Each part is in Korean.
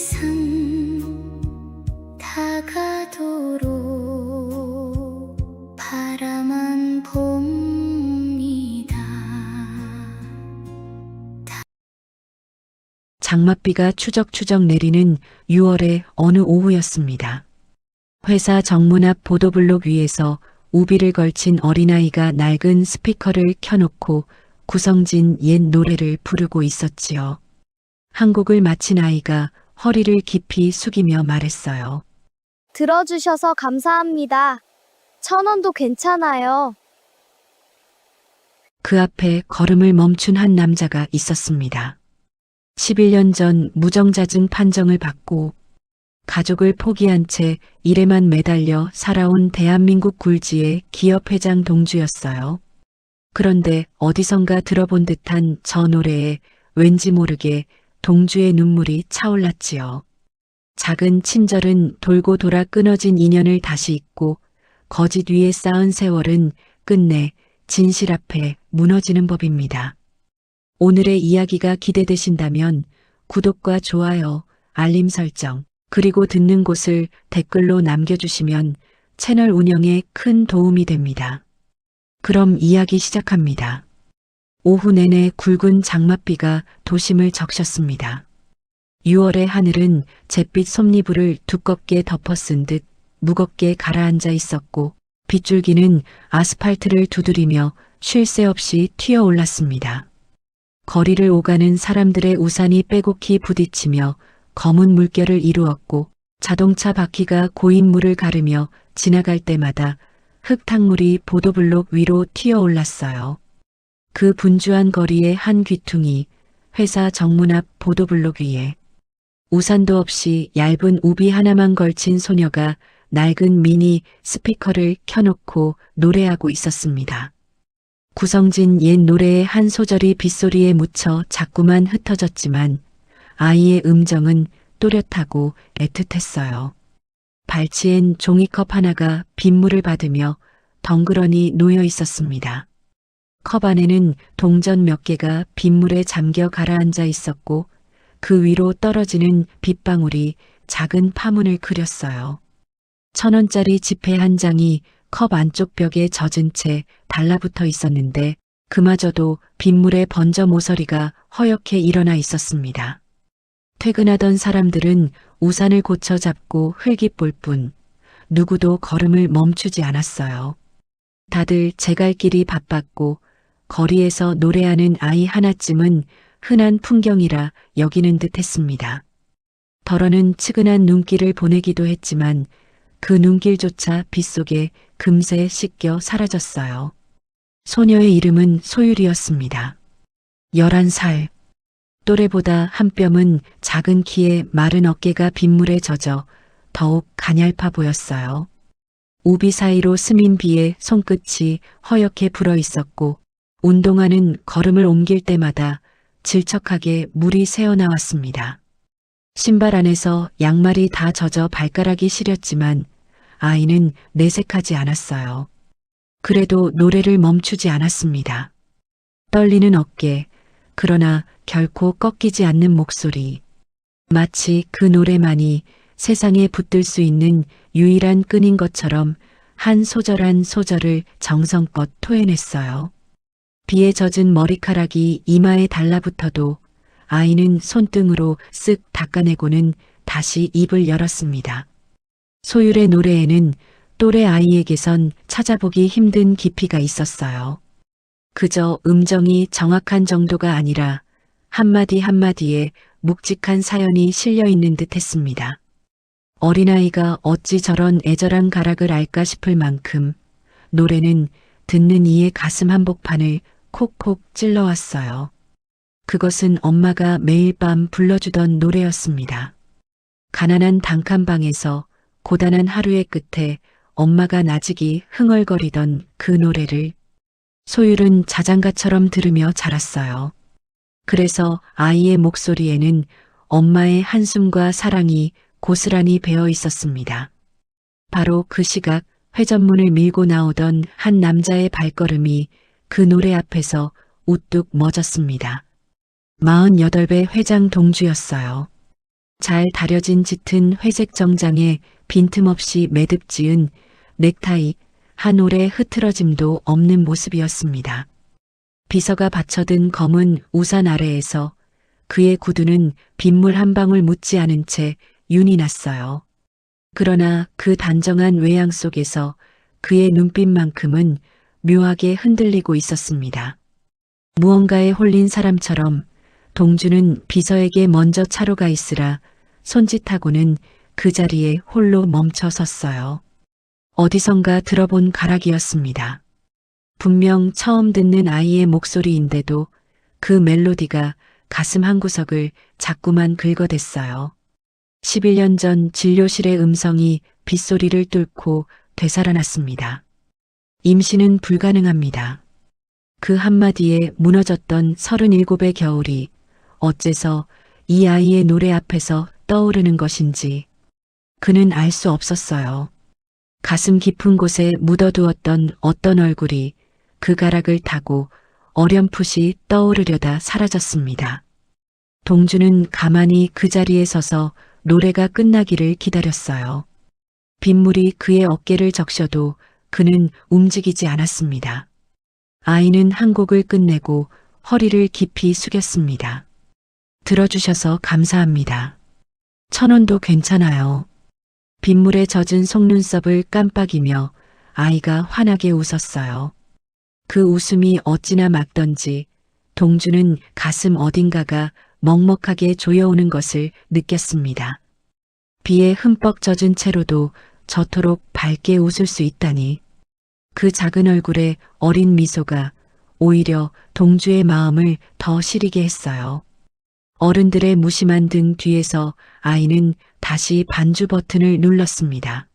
세상 다가도록 바라만 봅니다. 장맛비가 추적추적 내리는 6월의 어느 오후였습니다. 회사 정문 앞 보도블록 위에서 우비를 걸친 어린아이가 낡은 스피커를 켜놓고 구성진 옛 노래를 부르고 있었지요. 한 곡을 마친 아이가 허리를 깊이 숙이며 말했어요. 들어주셔서 감사합니다. 1,000원도 괜찮아요. 그 앞에 걸음을 멈춘 한 남자가 있었습니다. 11년 전 무정자증 판정을 받고 가족을 포기한 채 일에만 매달려 살아온 대한민국 굴지의 기업회장 동주였어요. 그런데 어디선가 들어본 듯한 저 노래에 왠지 모르게 동주의 눈물이 차올랐지요. 작은 친절은 돌고 돌아 끊어진 인연을 다시 잇고 거짓 위에 쌓은 세월은 끝내 진실 앞에 무너지는 법입니다. 오늘의 이야기가 기대되신다면 구독과 좋아요, 알림 설정, 그리고 듣는 곳을 댓글로 남겨주시면 채널 운영에 큰 도움이 됩니다. 그럼 이야기 시작합니다. 오후 내내 굵은 장맛비가 도심을 적셨습니다. 6월의 하늘은 잿빛 솜니부를 두껍게 덮어쓴 듯 무겁게 가라앉아 있었고 빗줄기는 아스팔트를 두드리며 쉴 새 없이 튀어올랐습니다. 거리를 오가는 사람들의 우산이 빼곡히 부딪히며 검은 물결을 이루었고 자동차 바퀴가 고인 물을 가르며 지나갈 때마다 흙탕물이 보도블록 위로 튀어올랐어요. 그 분주한 거리의 한 귀퉁이 회사 정문 앞 보도블록 위에 우산도 없이 얇은 우비 하나만 걸친 소녀가 낡은 미니 스피커를 켜놓고 노래하고 있었습니다. 구성진 옛 노래의 한 소절이 빗소리에 묻혀 자꾸만 흩어졌지만 아이의 음정은 또렷하고 애틋했어요. 발치엔 종이컵 하나가 빗물을 받으며 덩그러니 놓여 있었습니다. 컵 안에는 동전 몇 개가 빗물에 잠겨 가라앉아 있었고 그 위로 떨어지는 빗방울이 작은 파문을 그렸어요. 1,000원짜리 지폐 한 장이 컵 안쪽 벽에 젖은 채 달라붙어 있었는데 그마저도 빗물에 번져 모서리가 허옇게 일어나 있었습니다. 퇴근하던 사람들은 우산을 고쳐 잡고 흘깃볼 뿐 누구도 걸음을 멈추지 않았어요. 다들 제 갈 길이 바빴고 거리에서 노래하는 아이 하나쯤은 흔한 풍경이라 여기는 듯 했습니다. 덜어는 측은한 눈길을 보내기도 했지만 그 눈길조차 빗속에 금세 씻겨 사라졌어요. 소녀의 이름은 소율이었습니다. 11살. 또래보다 한 뼘은 작은 키에 마른 어깨가 빗물에 젖어 더욱 가냘파 보였어요. 우비 사이로 스민 비에 손끝이 허옇게 불어 있었고 운동화는 걸음을 옮길 때마다 질척하게 물이 새어나왔습니다. 신발 안에서 양말이 다 젖어 발가락이 시렸지만 아이는 내색하지 않았어요. 그래도 노래를 멈추지 않았습니다. 떨리는 어깨, 그러나 결코 꺾이지 않는 목소리. 마치 그 노래만이 세상에 붙들 수 있는 유일한 끈인 것처럼 한 소절 한 소절을 정성껏 토해냈어요. 비에 젖은 머리카락이 이마에 달라붙어도 아이는 손등으로 쓱 닦아내고는 다시 입을 열었습니다. 소율의 노래에는 또래 아이에게선 찾아보기 힘든 깊이가 있었어요. 그저 음정이 정확한 정도가 아니라 한마디 한마디에 묵직한 사연이 실려 있는 듯 했습니다. 어린아이가 어찌 저런 애절한 가락을 알까 싶을 만큼 노래는 듣는 이의 가슴 한복판을 콕콕 찔러왔어요. 그것은 엄마가 매일 밤 불러주던 노래였습니다. 가난한 단칸방에서 고단한 하루의 끝에 엄마가 나직이 흥얼거리던 그 노래를 소율은 자장가처럼 들으며 자랐어요. 그래서 아이의 목소리에는 엄마의 한숨과 사랑이 고스란히 배어 있었습니다. 바로 그 시각 회전문을 밀고 나오던 한 남자의 발걸음이 그 노래 앞에서 우뚝 멎었습니다. 48배 회장 동주였어요. 잘 다려진 짙은 회색 정장에 빈틈없이 매듭 지은 넥타이, 한 올의 흐트러짐도 없는 모습이었습니다. 비서가 받쳐든 검은 우산 아래에서 그의 구두는 빗물 한 방울 묻지 않은 채 윤이 났어요. 그러나 그 단정한 외양 속에서 그의 눈빛만큼은 묘하게 흔들리고 있었습니다. 무언가에 홀린 사람처럼 동주는 비서에게 먼저 차로 가 있으라 손짓하고는 그 자리에 홀로 멈춰 섰어요. 어디선가 들어본 가락이었습니다. 분명 처음 듣는 아이의 목소리인데도 그 멜로디가 가슴 한구석을 자꾸만 긁어댔어요. 11년 전 진료실의 음성이 빗소리를 뚫고 되살아났습니다. 임신은 불가능합니다. 그 한마디에 무너졌던 37의 겨울이 어째서 이 아이의 노래 앞에서 떠오르는 것인지 그는 알 수 없었어요. 가슴 깊은 곳에 묻어두었던 어떤 얼굴이 그 가락을 타고 어렴풋이 떠오르려다 사라졌습니다. 동주는 가만히 그 자리에 서서 노래가 끝나기를 기다렸어요. 빗물이 그의 어깨를 적셔도 그는 움직이지 않았습니다. 아이는 한 곡을 끝내고 허리를 깊이 숙였습니다. 들어주셔서 감사합니다. 1,000원도 괜찮아요. 빗물에 젖은 속눈썹을 깜빡이며 아이가 환하게 웃었어요. 그 웃음이 어찌나 맑던지 동주는 가슴 어딘가가 먹먹하게 조여오는 것을 느꼈습니다. 비에 흠뻑 젖은 채로도 저토록 밝게 웃을 수 있다니. 그 작은 얼굴에 어린 미소가 오히려 동주의 마음을 더 시리게 했어요. 어른들의 무심한 등 뒤에서 아이는 다시 반주 버튼을 눌렀습니다.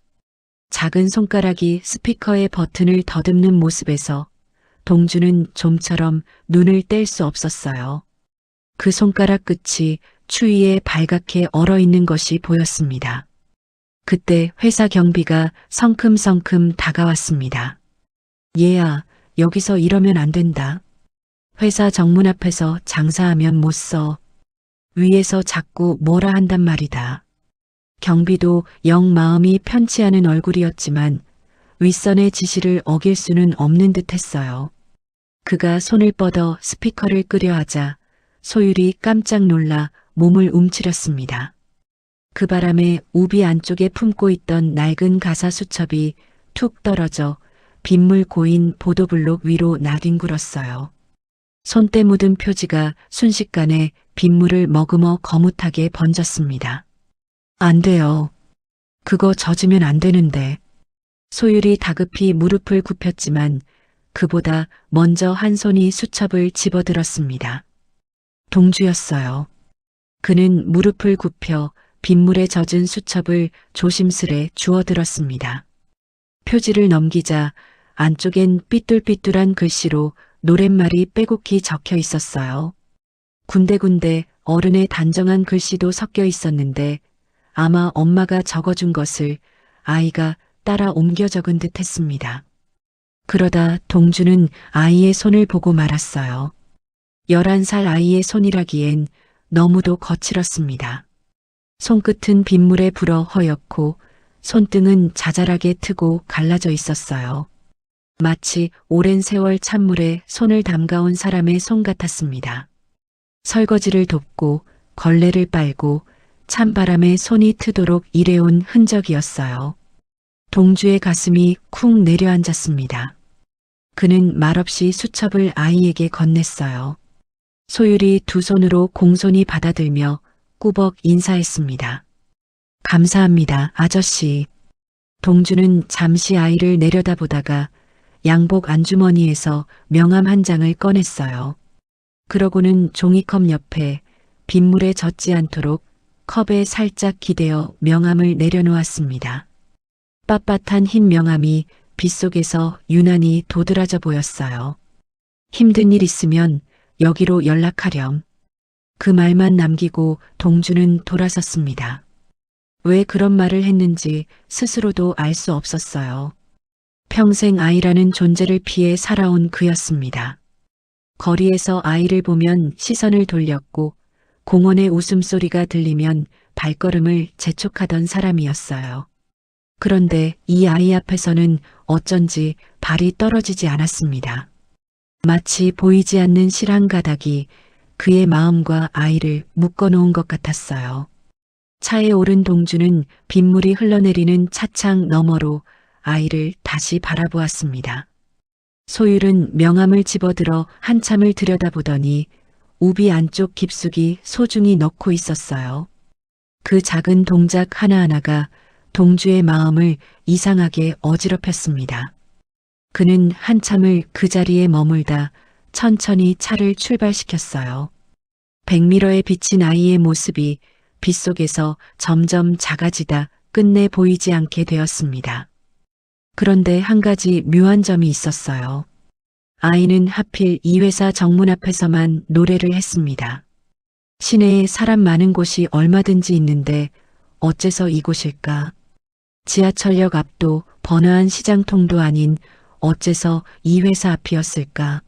작은 손가락이 스피커의 버튼을 더듬는 모습에서 동주는 좀처럼 눈을 뗄 수 없었어요. 그 손가락 끝이 추위에 발갛게 얼어있는 것이 보였습니다. 그때 회사 경비가 성큼성큼 다가왔습니다. 얘야, 여기서 이러면 안 된다. 회사 정문 앞에서 장사하면 못 써. 위에서 자꾸 뭐라 한단 말이다. 경비도 영 마음이 편치 않은 얼굴이었지만 윗선의 지시를 어길 수는 없는 듯 했어요. 그가 손을 뻗어 스피커를 끄려 하자 소율이 깜짝 놀라 몸을 움츠렸습니다. 그 바람에 우비 안쪽에 품고 있던 낡은 가사 수첩이 툭 떨어져 빗물 고인 보도블록 위로 나뒹굴었어요. 손때 묻은 표지가 순식간에 빗물을 머금어 거뭇하게 번졌습니다. 안 돼요. 그거 젖으면 안 되는데. 소율이 다급히 무릎을 굽혔지만 그보다 먼저 한 손이 수첩을 집어들었습니다. 동주였어요. 그는 무릎을 굽혀 빗물에 젖은 수첩을 조심스레 주워들었습니다. 표지를 넘기자 안쪽엔 삐뚤삐뚤한 글씨로 노랫말이 빼곡히 적혀 있었어요. 군데군데 어른의 단정한 글씨도 섞여 있었는데 아마 엄마가 적어준 것을 아이가 따라 옮겨 적은 듯 했습니다. 그러다 동주는 아이의 손을 보고 말았어요. 11살 아이의 손이라기엔 너무도 거칠었습니다. 손끝은 빗물에 불어 허옇고 손등은 자잘하게 트고 갈라져 있었어요. 마치 오랜 세월 찬물에 손을 담가온 사람의 손 같았습니다. 설거지를 돕고 걸레를 빨고 찬바람에 손이 트도록 일해온 흔적이었어요. 동주의 가슴이 쿵 내려앉았습니다. 그는 말없이 수첩을 아이에게 건넸어요. 소율이 두 손으로 공손히 받아들며 꾸벅 인사했습니다. 감사합니다, 아저씨. 동주는 잠시 아이를 내려다보다가 양복 안주머니에서 명함 한 장을 꺼냈어요. 그러고는 종이컵 옆에 빗물에 젖지 않도록 컵에 살짝 기대어 명함을 내려놓았습니다. 빳빳한 흰 명함이 빗속에서 유난히 도드라져 보였어요. 힘든 일 있으면 여기로 연락하렴. 그 말만 남기고 동주는 돌아섰습니다. 왜 그런 말을 했는지 스스로도 알 수 없었어요. 평생 아이라는 존재를 피해 살아온 그였습니다. 거리에서 아이를 보면 시선을 돌렸고 공원의 웃음소리가 들리면 발걸음을 재촉하던 사람이었어요. 그런데 이 아이 앞에서는 어쩐지 발이 떨어지지 않았습니다. 마치 보이지 않는 실한 가닥이 그의 마음과 아이를 묶어놓은 것 같았어요. 차에 오른 동주는 빗물이 흘러내리는 차창 너머로 아이를 다시 바라보았습니다. 소율은 명함을 집어들어 한참을 들여다보더니 우비 안쪽 깊숙이 소중히 넣고 있었어요. 그 작은 동작 하나하나가 동주의 마음을 이상하게 어지럽혔습니다. 그는 한참을 그 자리에 머물다 천천히 차를 출발시켰어요. 백미러에 비친 아이의 모습이 빗속에서 점점 작아지다 끝내 보이지 않게 되었습니다. 그런데 한 가지 묘한 점이 있었어요. 아이는 하필 이 회사 정문 앞에서만 노래를 했습니다. 시내에 사람 많은 곳이 얼마든지 있는데 어째서 이곳일까? 지하철역 앞도 번화한 시장통도 아닌 어째서 이 회사 앞이었을까?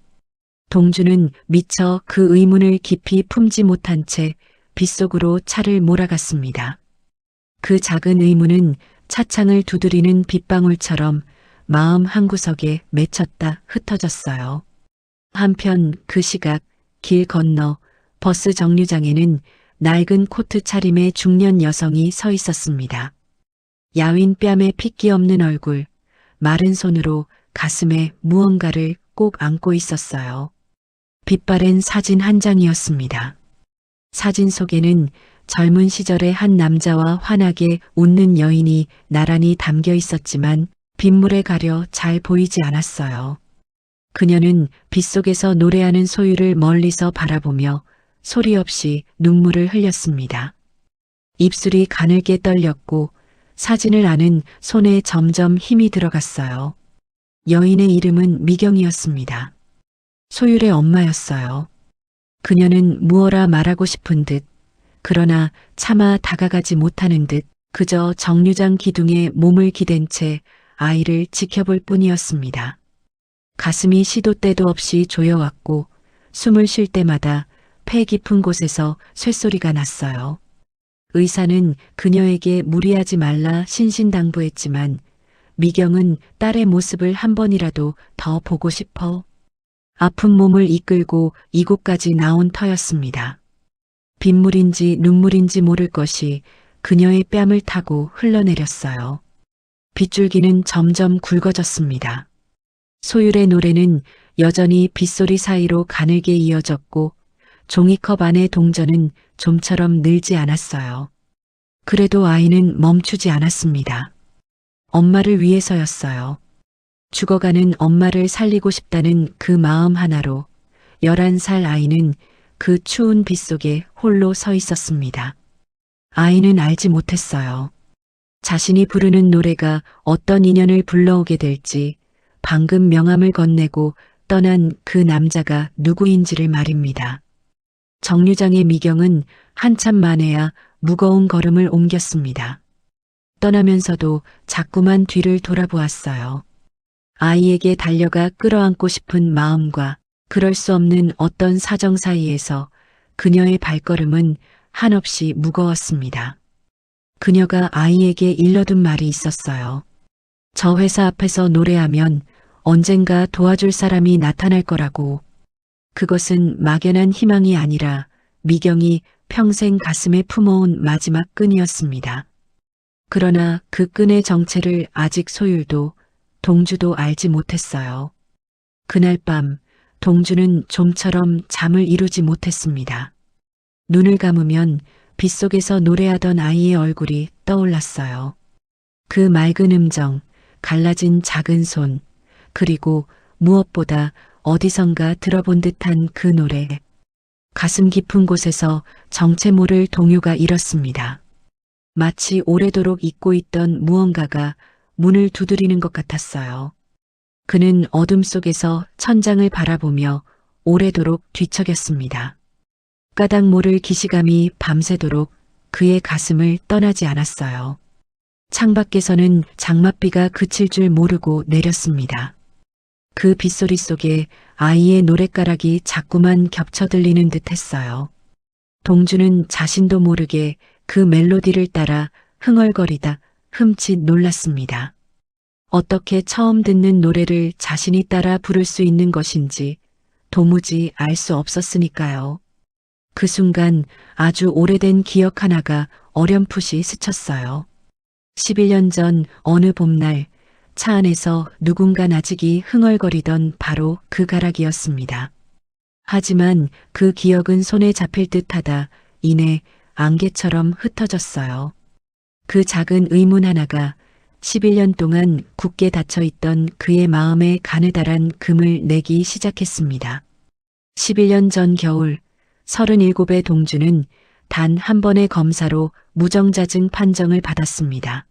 동주는 미처 그 의문을 깊이 품지 못한 채 빗속으로 차를 몰아갔습니다. 그 작은 의문은 차창을 두드리는 빗방울처럼 마음 한구석에 맺혔다 흩어졌어요. 한편 그 시각 길 건너 버스 정류장에는 낡은 코트 차림의 중년 여성이 서 있었습니다. 야윈 뺨에 핏기 없는 얼굴, 마른 손으로 가슴에 무언가를 꼭 안고 있었어요. 빛바랜 사진 한 장이었습니다. 사진 속에는 젊은 시절의 한 남자와 환하게 웃는 여인이 나란히 담겨 있었지만 빗물에 가려 잘 보이지 않았어요. 그녀는 빗속에서 노래하는 소유를 멀리서 바라보며 소리 없이 눈물을 흘렸습니다. 입술이 가늘게 떨렸고 사진을 아는 손에 점점 힘이 들어갔어요. 여인의 이름은 미경이었습니다. 소율의 엄마였어요. 그녀는 무어라 말하고 싶은 듯, 그러나 차마 다가가지 못하는 듯 그저 정류장 기둥에 몸을 기댄 채 아이를 지켜볼 뿐이었습니다. 가슴이 시도 때도 없이 조여왔고 숨을 쉴 때마다 폐 깊은 곳에서 쇳소리가 났어요. 의사는 그녀에게 무리하지 말라 신신당부했지만 미경은 딸의 모습을 한 번이라도 더 보고 싶어 아픈 몸을 이끌고 이곳까지 나온 터였습니다. 빗물인지 눈물인지 모를 것이 그녀의 뺨을 타고 흘러내렸어요. 빗줄기는 점점 굵어졌습니다. 소율의 노래는 여전히 빗소리 사이로 가늘게 이어졌고 종이컵 안의 동전은 좀처럼 늘지 않았어요. 그래도 아이는 멈추지 않았습니다. 엄마를 위해서였어요. 죽어가는 엄마를 살리고 싶다는 그 마음 하나로 11살 아이는 그 추운 빗속에 홀로 서 있었습니다. 아이는 알지 못했어요. 자신이 부르는 노래가 어떤 인연을 불러오게 될지, 방금 명함을 건네고 떠난 그 남자가 누구인지를 말입니다. 정류장의 미경은 한참 만에야 무거운 걸음을 옮겼습니다. 떠나면서도 자꾸만 뒤를 돌아보았어요. 아이에게 달려가 끌어안고 싶은 마음과 그럴 수 없는 어떤 사정 사이에서 그녀의 발걸음은 한없이 무거웠습니다. 그녀가 아이에게 일러둔 말이 있었어요. 저 회사 앞에서 노래하면 언젠가 도와줄 사람이 나타날 거라고. 그것은 막연한 희망이 아니라 미경이 평생 가슴에 품어온 마지막 끈이었습니다. 그러나 그 끈의 정체를 아직 소율도 동주도 알지 못했어요. 그날 밤 동주는 좀처럼 잠을 이루지 못했습니다. 눈을 감으면 빗속에서 노래하던 아이의 얼굴이 떠올랐어요. 그 맑은 음정, 갈라진 작은 손, 그리고 무엇보다 어디선가 들어본 듯한 그 노래. 가슴 깊은 곳에서 정체 모를 동요가 일었습니다. 마치 오래도록 잊고 있던 무언가가 문을 두드리는 것 같았어요. 그는 어둠 속에서 천장을 바라보며 오래도록 뒤척였습니다. 까닭 모를 기시감이 밤새도록 그의 가슴을 떠나지 않았어요. 창밖에서는 장맛비가 그칠 줄 모르고 내렸습니다. 그 빗소리 속에 아이의 노랫가락이 자꾸만 겹쳐 들리는 듯 했어요. 동주는 자신도 모르게 그 멜로디를 따라 흥얼거리다 흠칫 놀랐습니다. 어떻게 처음 듣는 노래를 자신이 따라 부를 수 있는 것인지 도무지 알 수 없었으니까요. 그 순간 아주 오래된 기억 하나가 어렴풋이 스쳤어요. 11년 전 어느 봄날 차 안에서 누군가 나직이 흥얼거리던 바로 그 가락이었습니다. 하지만 그 기억은 손에 잡힐 듯하다 이내 안개처럼 흩어졌어요. 그 작은 의문 하나가 11년 동안 굳게 닫혀있던 그의 마음에 가느다란 금을 내기 시작했습니다. 11년 전 겨울 37의 동주는 단 한 번의 검사로 무정자증 판정을 받았습니다.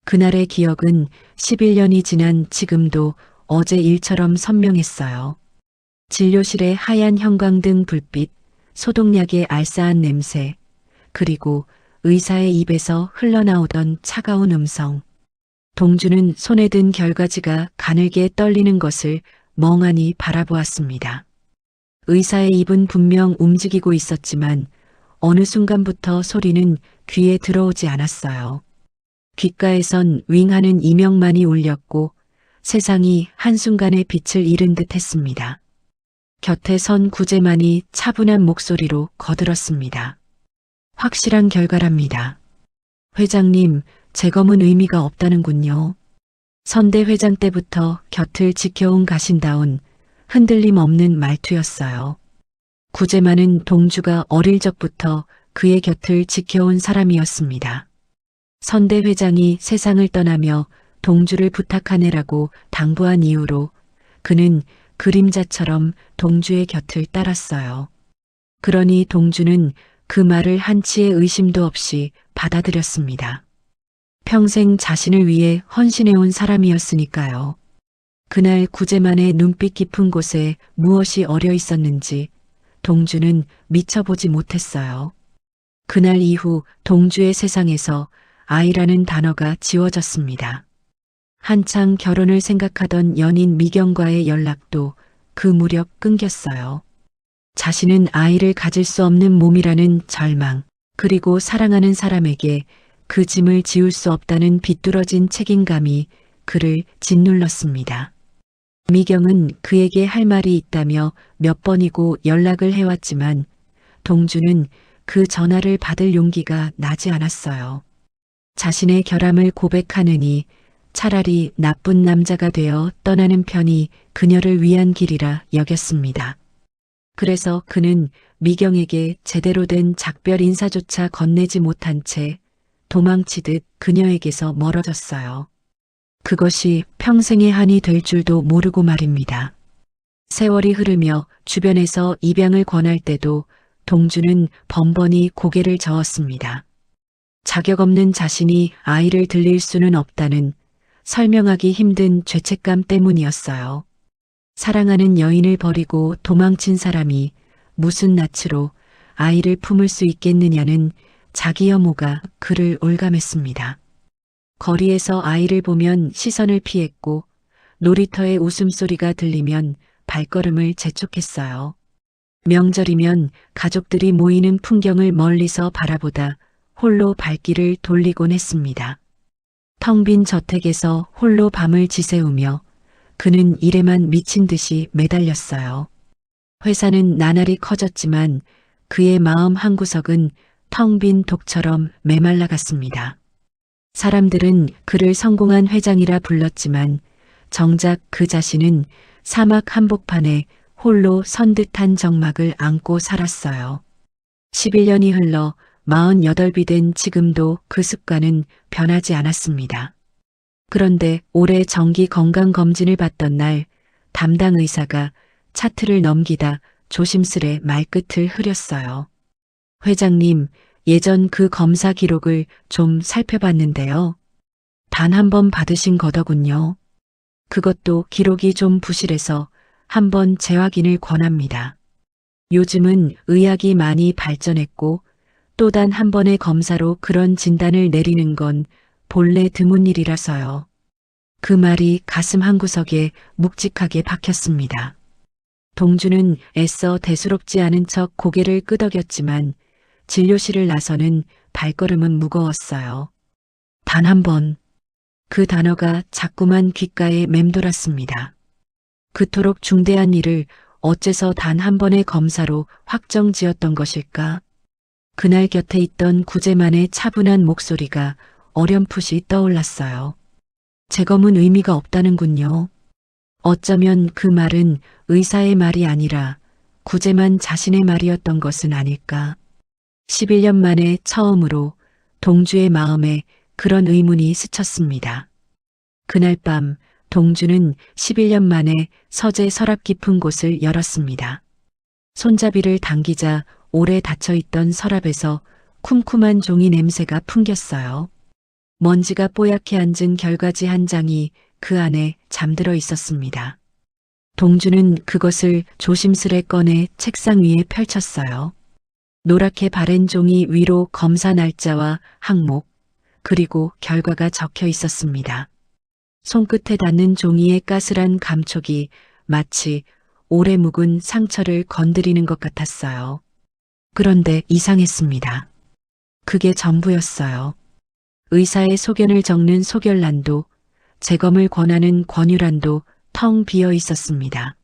그날의 기억은 11년이 지난 지금도 어제 일처럼 선명했어요. 진료실의 하얀 형광등 불빛, 소독약의 알싸한 냄새, 그리고 의사의 입에서 흘러나오던 차가운 음성. 동주는 손에 든 결과지가 가늘게 떨리는 것을 멍하니 바라보았습니다. 의사의 입은 분명 움직이고 있었지만 어느 순간부터 소리는 귀에 들어오지 않았어요. 귓가에선 윙하는 이명만이 울렸고 세상이 한순간에 빛을 잃은 듯 했습니다. 곁에 선 구제만이 차분한 목소리로 거들었습니다. 확실한 결과랍니다. 회장님, 재검은 의미가 없다는군요. 선대 회장 때부터 곁을 지켜온 가신다운 흔들림 없는 말투였어요. 구제만은 동주가 어릴 적부터 그의 곁을 지켜온 사람이었습니다. 선대 회장이 세상을 떠나며 동주를 부탁하네라고 당부한 이후로 그는 그림자처럼 동주의 곁을 따랐어요. 그러니 동주는 그 말을 한치의 의심도 없이 받아들였습니다. 평생 자신을 위해 헌신해온 사람이었으니까요. 그날 구제만의 눈빛 깊은 곳에 무엇이 어려 있었는지 동주는 미쳐보지 못했어요. 그날 이후 동주의 세상에서 아이라는 단어가 지워졌습니다. 한창 결혼을 생각하던 연인 미경과의 연락도 그 무렵 끊겼어요. 자신은 아이를 가질 수 없는 몸이라는 절망, 그리고 사랑하는 사람에게 그 짐을 지울 수 없다는 비뚤어진 책임감이 그를 짓눌렀습니다. 미경은 그에게 할 말이 있다며 몇 번이고 연락을 해왔지만 동주는 그 전화를 받을 용기가 나지 않았어요. 자신의 결함을 고백하느니 차라리 나쁜 남자가 되어 떠나는 편이 그녀를 위한 길이라 여겼습니다. 그래서 그는 미경에게 제대로 된 작별 인사조차 건네지 못한 채 도망치듯 그녀에게서 멀어졌어요. 그것이 평생의 한이 될 줄도 모르고 말입니다. 세월이 흐르며 주변에서 입양을 권할 때도 동주는 번번이 고개를 저었습니다. 자격 없는 자신이 아이를 들릴 수는 없다는 설명하기 힘든 죄책감 때문이었어요. 사랑하는 여인을 버리고 도망친 사람이 무슨 낯으로 아이를 품을 수 있겠느냐는 자기 혐오가 그를 올감했습니다. 거리에서 아이를 보면 시선을 피했고 놀이터의 웃음소리가 들리면 발걸음을 재촉했어요. 명절이면 가족들이 모이는 풍경을 멀리서 바라보다 홀로 발길을 돌리곤 했습니다. 텅 빈 저택에서 홀로 밤을 지새우며 그는 일에만 미친 듯이 매달렸어요. 회사는 나날이 커졌지만 그의 마음 한구석은 텅 빈 독처럼 메말라갔습니다. 사람들은 그를 성공한 회장이라 불렀지만 정작 그 자신은 사막 한복판에 홀로 선 듯한 정막을 안고 살았어요. 11년이 흘러 48이 된 지금도 그 습관은 변하지 않았습니다. 그런데 올해 정기 건강검진을 받던 날 담당 의사가 차트를 넘기다 조심스레 말끝을 흐렸어요. 회장님, 예전 그 검사 기록을 좀 살펴봤는데요. 단 한 번 받으신 거더군요. 그것도 기록이 좀 부실해서 한번 재확인을 권합니다. 요즘은 의학이 많이 발전했고 또 단 한 번의 검사로 그런 진단을 내리는 건 본래 드문 일이라서요. 그 말이 가슴 한구석에 묵직하게 박혔습니다. 동주는 애써 대수롭지 않은 척 고개를 끄덕였지만 진료실을 나서는 발걸음은 무거웠어요. 단 한 번. 그 단어가 자꾸만 귓가에 맴돌았습니다. 그토록 중대한 일을 어째서 단 한 번의 검사로 확정지었던 것일까? 그날 곁에 있던 구제만의 차분한 목소리가 어렴풋이 떠올랐어요. 재검은 의미가 없다는군요. 어쩌면 그 말은 의사의 말이 아니라 구제만 자신의 말이었던 것은 아닐까. 11년 만에 처음으로 동주의 마음에 그런 의문이 스쳤습니다. 그날 밤 동주는 11년 만에 서재 서랍 깊은 곳을 열었습니다. 손잡이를 당기자 오래 닫혀있던 서랍에서 쿰쿰한 종이 냄새가 풍겼어요. 먼지가 뽀얗게 앉은 결과지 한 장이 그 안에 잠들어 있었습니다. 동주는 그것을 조심스레 꺼내 책상 위에 펼쳤어요. 노랗게 바랜 종이 위로 검사 날짜와 항목, 그리고 결과가 적혀 있었습니다. 손끝에 닿는 종이의 까슬한 감촉이 마치 오래 묵은 상처를 건드리는 것 같았어요. 그런데 이상했습니다. 그게 전부였어요. 의사의 소견을 적는 소결란도, 재검을 권하는 권유란도 텅 비어 있었습니다.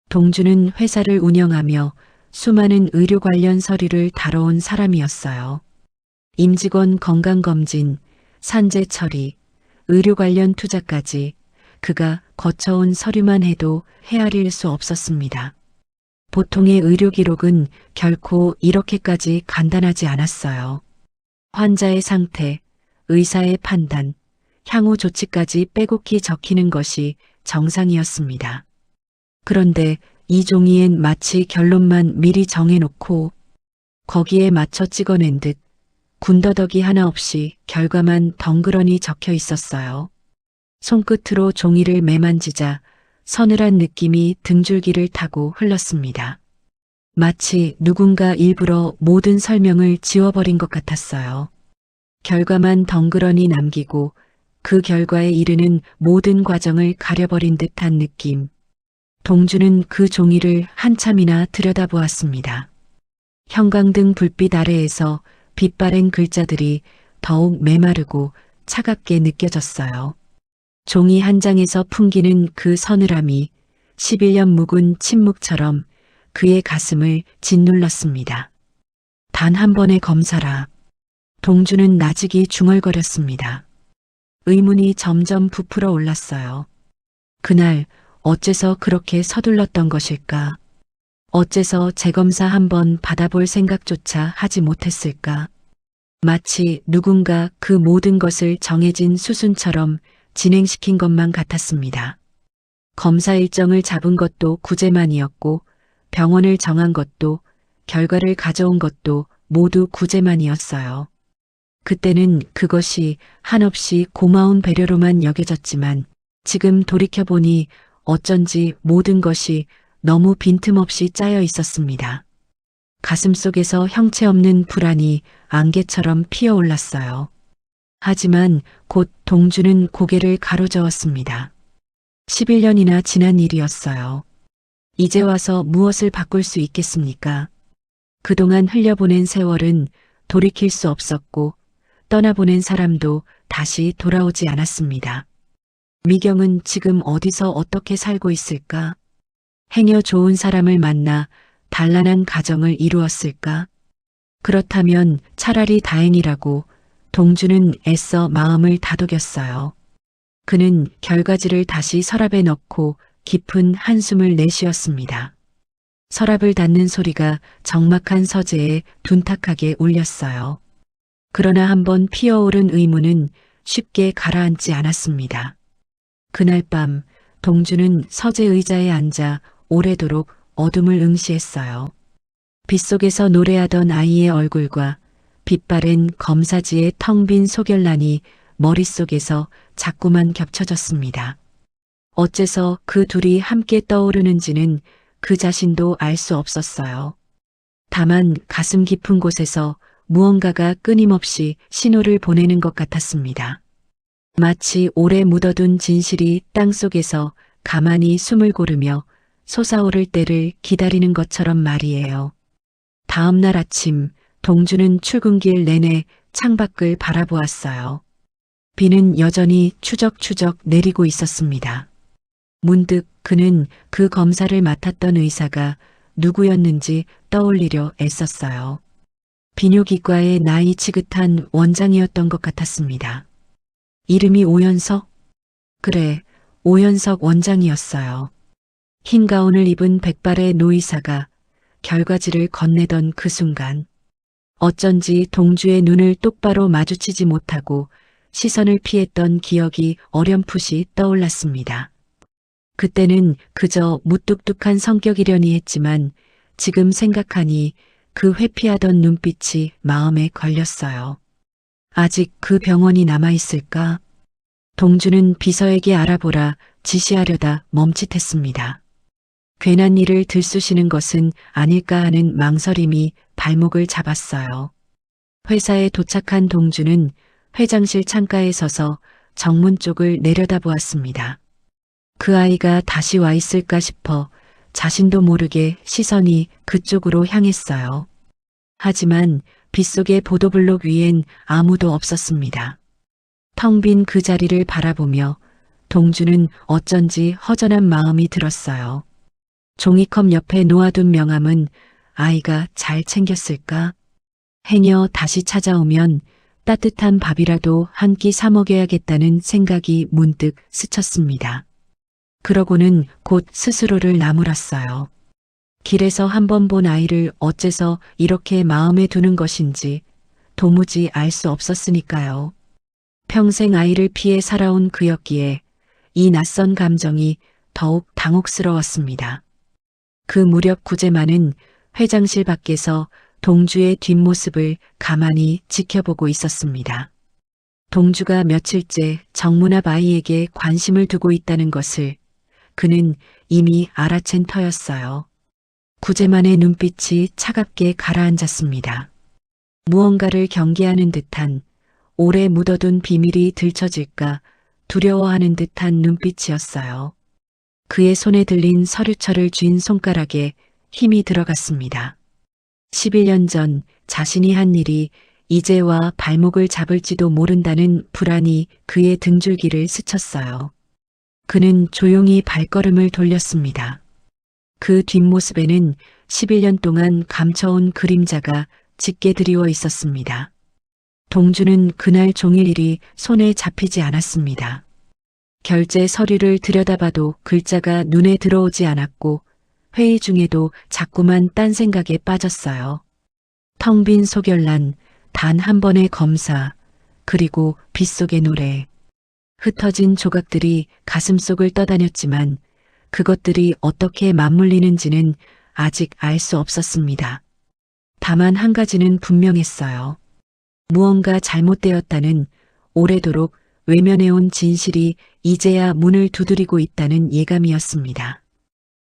동주는 회사를 운영하며 수많은 의료 관련 서류를 다뤄온 사람이었어요. 임직원 건강검진, 산재 처리, 의료 관련 투자까지 그가 거쳐온 서류만 해도 헤아릴 수 없었습니다. 보통의 의료 기록은 결코 이렇게까지 간단하지 않았어요. 환자의 상태, 의사의 판단, 향후 조치까지 빼곡히 적히는 것이 정상이었습니다. 그런데 이 종이엔 마치 결론만 미리 정해놓고 거기에 맞춰 찍어낸 듯 군더더기 하나 없이 결과만 덩그러니 적혀 있었어요. 손끝으로 종이를 매만지자 서늘한 느낌이 등줄기를 타고 흘렀습니다. 마치 누군가 일부러 모든 설명을 지워버린 것 같았어요. 결과만 덩그러니 남기고 그 결과에 이르는 모든 과정을 가려버린 듯한 느낌. 동주는 그 종이를 한참이나 들여다보았습니다. 형광등 불빛 아래에서 빛바랜 글자들이 더욱 메마르고 차갑게 느껴졌어요. 종이 한 장에서 풍기는 그 서늘함이 11년 묵은 침묵처럼 그의 가슴을 짓눌렀습니다. 단 한 번의 검사라. 동주는 나직이 중얼거렸습니다. 의문이 점점 부풀어 올랐어요. 그날 어째서 그렇게 서둘렀던 것일까? 어째서 재검사 한번 받아볼 생각조차 하지 못했을까? 마치 누군가 그 모든 것을 정해진 수순처럼 진행시킨 것만 같았습니다. 검사 일정을 잡은 것도 구제만이었고 병원을 정한 것도 결과를 가져온 것도 모두 구제만이었어요. 그때는 그것이 한없이 고마운 배려로만 여겨졌지만 지금 돌이켜보니 어쩐지 모든 것이 너무 빈틈없이 짜여 있었습니다. 가슴속에서 형체 없는 불안이 안개처럼 피어올랐어요. 하지만 곧 동주는 고개를 가로저었습니다. 11년이나 지난 일이었어요. 이제 와서 무엇을 바꿀 수 있겠습니까? 그동안 흘려보낸 세월은 돌이킬 수 없었고 떠나보낸 사람도 다시 돌아오지 않았습니다. 미경은 지금 어디서 어떻게 살고 있을까? 행여 좋은 사람을 만나 단란한 가정을 이루었을까? 그렇다면 차라리 다행이라고 동주는 애써 마음을 다독였어요. 그는 결과지를 다시 서랍에 넣고 깊은 한숨을 내쉬었습니다. 서랍을 닫는 소리가 적막한 서재에 둔탁하게 울렸어요. 그러나 한번 피어오른 의문은 쉽게 가라앉지 않았습니다. 그날 밤 동주는 서재 의자에 앉아 오래도록 어둠을 응시했어요. 빗속에서 노래하던 아이의 얼굴과 빛바랜 검사지의 텅 빈 소결란이 머릿속에서 자꾸만 겹쳐졌습니다. 어째서 그 둘이 함께 떠오르는지는 그 자신도 알 수 없었어요. 다만 가슴 깊은 곳에서 무언가가 끊임없이 신호를 보내는 것 같았습니다. 마치 오래 묻어둔 진실이 땅속에서 가만히 숨을 고르며 솟아오를 때를 기다리는 것처럼 말이에요. 다음 날 아침 동주는 출근길 내내 창밖을 바라보았어요. 비는 여전히 추적추적 내리고 있었습니다. 문득 그는 그 검사를 맡았던 의사가 누구였는지 떠올리려 애썼어요. 비뇨기과의 나이 지긋한 원장이었던 것 같았습니다. 이름이 오연석? 그래, 오연석 원장이었어요. 흰 가운을 입은 백발의 노의사가 결과지를 건네던 그 순간 어쩐지 동주의 눈을 똑바로 마주치지 못하고 시선을 피했던 기억이 어렴풋이 떠올랐습니다. 그때는 그저 무뚝뚝한 성격이려니 했지만 지금 생각하니 그 회피하던 눈빛이 마음에 걸렸어요. 아직 그 병원이 남아있을까? 동주는 비서에게 알아보라 지시하려다 멈칫했습니다. 괜한 일을 들쑤시는 것은 아닐까 하는 망설임이 발목을 잡았어요. 회사에 도착한 동주는 회장실 창가에 서서 정문 쪽을 내려다보았습니다. 그 아이가 다시 와 있을까 싶어 자신도 모르게 시선이 그쪽으로 향했어요. 하지만 빗속의 보도블록 위엔 아무도 없었습니다. 텅 빈 그 자리를 바라보며 동주는 어쩐지 허전한 마음이 들었어요. 종이컵 옆에 놓아둔 명함은 아이가 잘 챙겼을까? 해녀 다시 찾아오면 따뜻한 밥이라도 한 끼 사 먹여야겠다는 생각이 문득 스쳤습니다. 그러고는 곧 스스로를 나무랐어요. 길에서 한 번 본 아이를 어째서 이렇게 마음에 두는 것인지 도무지 알 수 없었으니까요. 평생 아이를 피해 살아온 그였기에 이 낯선 감정이 더욱 당혹스러웠습니다. 그 무렵 구제만은 회장실 밖에서 동주의 뒷모습을 가만히 지켜보고 있었습니다. 동주가 며칠째 정문 앞 아이에게 관심을 두고 있다는 것을 그는 이미 알아챈 터였어요. 구제만의 눈빛이 차갑게 가라앉았습니다. 무언가를 경계하는 듯한 오래 묻어둔 비밀이 들춰질까 두려워하는 듯한 눈빛이었어요. 그의 손에 들린 서류철을 쥔 손가락에 힘이 들어갔습니다. 11년 전 자신이 한 일이 이제와 발목을 잡을지도 모른다는 불안이 그의 등줄기를 스쳤어요. 그는 조용히 발걸음을 돌렸습니다. 그 뒷모습에는 11년 동안 감춰온 그림자가 짙게 드리워 있었습니다. 동주는 그날 종일 일이 손에 잡히지 않았습니다. 결제 서류를 들여다봐도 글자가 눈에 들어오지 않았고 회의 중에도 자꾸만 딴 생각에 빠졌어요. 텅 빈 소결란, 단 한 번의 검사, 그리고 빗속의 노래. 흩어진 조각들이 가슴속을 떠다녔지만 그것들이 어떻게 맞물리는지는 아직 알 수 없었습니다. 다만 한 가지는 분명했어요. 무언가 잘못되었다는, 오래도록 외면해온 진실이 이제야 문을 두드리고 있다는 예감이었습니다.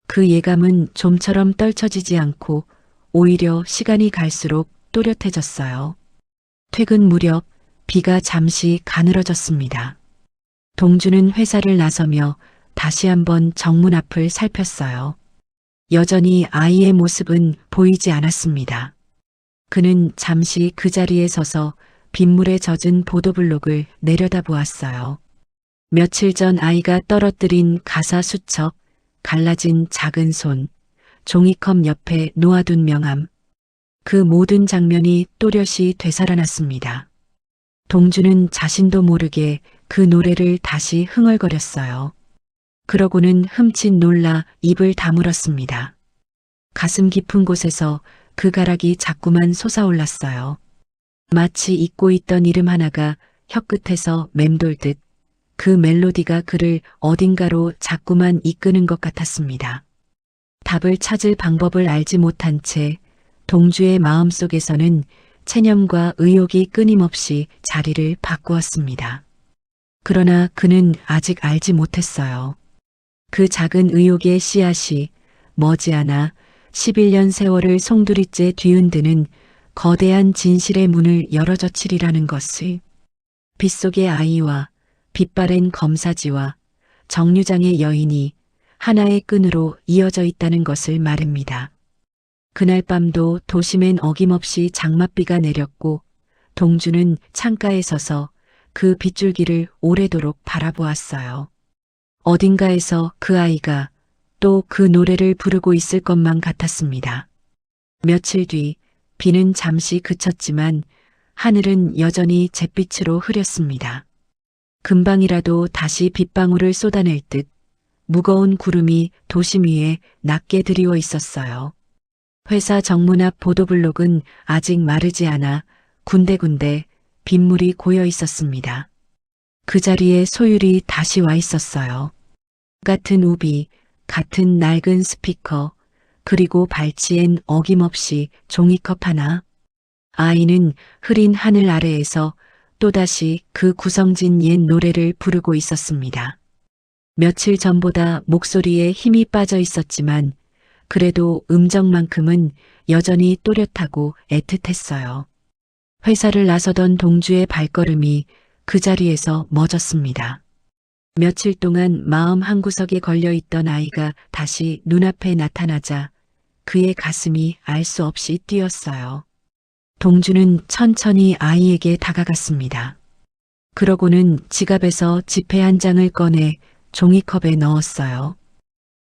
그 예감은 좀처럼 떨쳐지지 않고 오히려 시간이 갈수록 또렷해졌어요. 퇴근 무렵 비가 잠시 가늘어졌습니다. 동주는 회사를 나서며 다시 한번 정문 앞을 살폈어요. 여전히 아이의 모습은 보이지 않았습니다. 그는 잠시 그 자리에 서서 빗물에 젖은 보도블록을 내려다보았어요. 며칠 전 아이가 떨어뜨린 가사 수첩, 갈라진 작은 손, 종이컵 옆에 놓아둔 명함. 그 모든 장면이 또렷이 되살아났습니다. 동주는 자신도 모르게 그 노래를 다시 흥얼거렸어요. 그러고는 흠칫 놀라 입을 다물었습니다. 가슴 깊은 곳에서 그 가락이 자꾸만 솟아올랐어요. 마치 잊고 있던 이름 하나가 혀끝에서 맴돌듯 그 멜로디가 그를 어딘가로 자꾸만 이끄는 것 같았습니다. 답을 찾을 방법을 알지 못한 채 동주의 마음속에서는 체념과 의욕이 끊임없이 자리를 바꾸었습니다. 그러나 그는 아직 알지 못했어요. 그 작은 의욕의 씨앗이 머지않아 11년 세월을 송두리째 뒤흔드는 거대한 진실의 문을 열어젖히리라는 것을. 빗속의 아이와 빛바랜 검사지와 정류장의 여인이 하나의 끈으로 이어져 있다는 것을 말입니다. 그날 밤도 도심엔 어김없이 장맛비가 내렸고 동주는 창가에 서서 그 빗줄기를 오래도록 바라보았어요. 어딘가에서 그 아이가 또 그 노래를 부르고 있을 것만 같았습니다. 며칠 뒤 비는 잠시 그쳤지만 하늘은 여전히 잿빛으로 흐렸습니다. 금방이라도 다시 빗방울을 쏟아낼 듯 무거운 구름이 도심 위에 낮게 드리워 있었어요. 회사 정문 앞 보도블록은 아직 마르지 않아 군데군데 빗물이 고여 있었습니다. 그 자리에 소율이 다시 와 있었어요. 같은 우비, 같은 낡은 스피커, 그리고 발치엔 어김없이 종이컵 하나. 아이는 흐린 하늘 아래에서 또다시 그 구성진 옛 노래를 부르고 있었습니다. 며칠 전보다 목소리에 힘이 빠져 있었지만 그래도 음정만큼은 여전히 또렷하고 애틋했어요. 회사를 나서던 동주의 발걸음이 그 자리에서 멎었습니다. 며칠 동안 마음 한구석에 걸려있던 아이가 다시 눈앞에 나타나자 그의 가슴이 알 수 없이 뛰었어요. 동주는 천천히 아이에게 다가갔습니다. 그러고는 지갑에서 지폐 한 장을 꺼내 종이컵에 넣었어요.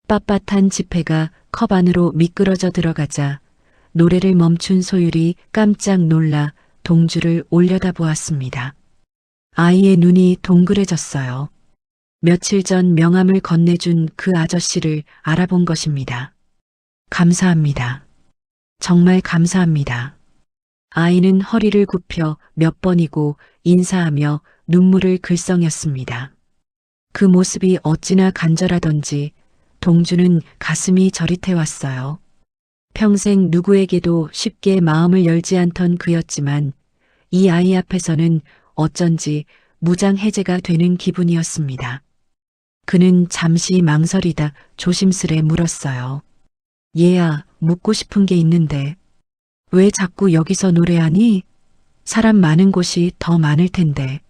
빳빳한 지폐가 컵 안으로 미끄러져 들어가자 노래를 멈춘 소율이 깜짝 놀라 동주를 올려다보았습니다. 아이의 눈이 동그래졌어요. 며칠 전 명함을 건네준 그 아저씨를 알아본 것입니다. 감사합니다. 정말 감사합니다. 아이는 허리를 굽혀 몇 번이고 인사하며 눈물을 글썽였습니다. 그 모습이 어찌나 간절하던지 동주는 가슴이 저릿해왔어요. 평생 누구에게도 쉽게 마음을 열지 않던 그였지만 이 아이 앞에서는 어쩐지 무장해제가 되는 기분이었습니다. 그는 잠시 망설이다 조심스레 물었어요. 얘야, 묻고 싶은 게 있는데 왜 자꾸 여기서 노래하니? 사람 많은 곳이 더 많을 텐데.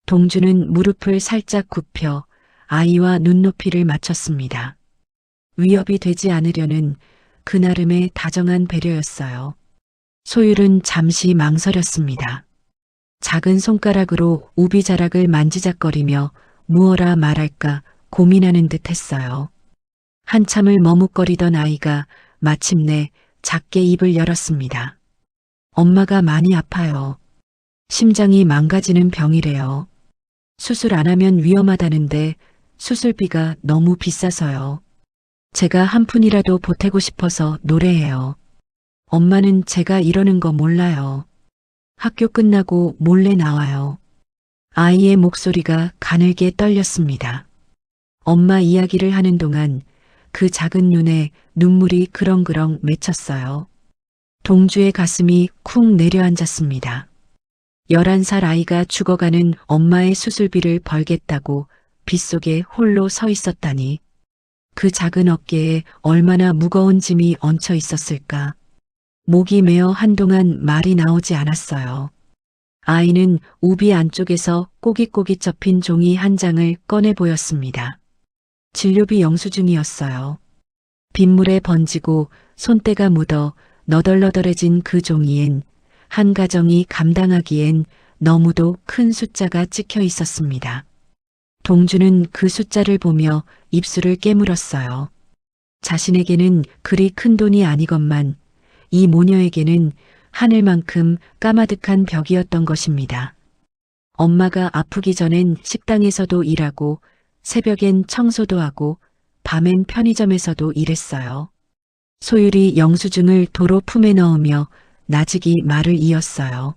동주는 무릎을 살짝 굽혀 아이와 눈높이를 맞췄습니다. 위협이 되지 않으려는 그 나름의 다정한 배려였어요. 소율은 잠시 망설였습니다. 작은 손가락으로 우비자락을 만지작거리며 무어라 말할까 고민하는 듯 했어요. 한참을 머뭇거리던 아이가 마침내 작게 입을 열었습니다. 엄마가 많이 아파요. 심장이 망가지는 병이래요. 수술 안 하면 위험하다는데 수술비가 너무 비싸서요. 제가 한 푼이라도 보태고 싶어서 노래해요. 엄마는 제가 이러는 거 몰라요. 학교 끝나고 몰래 나와요. 아이의 목소리가 가늘게 떨렸습니다. 엄마 이야기를 하는 동안 그 작은 눈에 눈물이 그렁그렁 맺혔어요. 동주의 가슴이 쿵 내려앉았습니다. 11살 아이가 죽어가는 엄마의 수술비를 벌겠다고 빗속에 홀로 서 있었다니. 그 작은 어깨에 얼마나 무거운 짐이 얹혀 있었을까. 목이 메어 한동안 말이 나오지 않았어요. 아이는 우비 안쪽에서 꼬깃꼬깃 접힌 종이 한 장을 꺼내 보였습니다. 진료비 영수증이었어요. 빗물에 번지고 손때가 묻어 너덜너덜해진 그 종이엔 한 가정이 감당하기엔 너무도 큰 숫자가 찍혀 있었습니다. 동주는 그 숫자를 보며 입술을 깨물었어요. 자신에게는 그리 큰 돈이 아니건만 이 모녀에게는 하늘만큼 까마득한 벽이었던 것입니다. 엄마가 아프기 전엔 식당에서도 일하고 새벽엔 청소도 하고 밤엔 편의점에서도 일했어요. 소율이 영수증을 도로 품에 넣으며 나직이 말을 이었어요.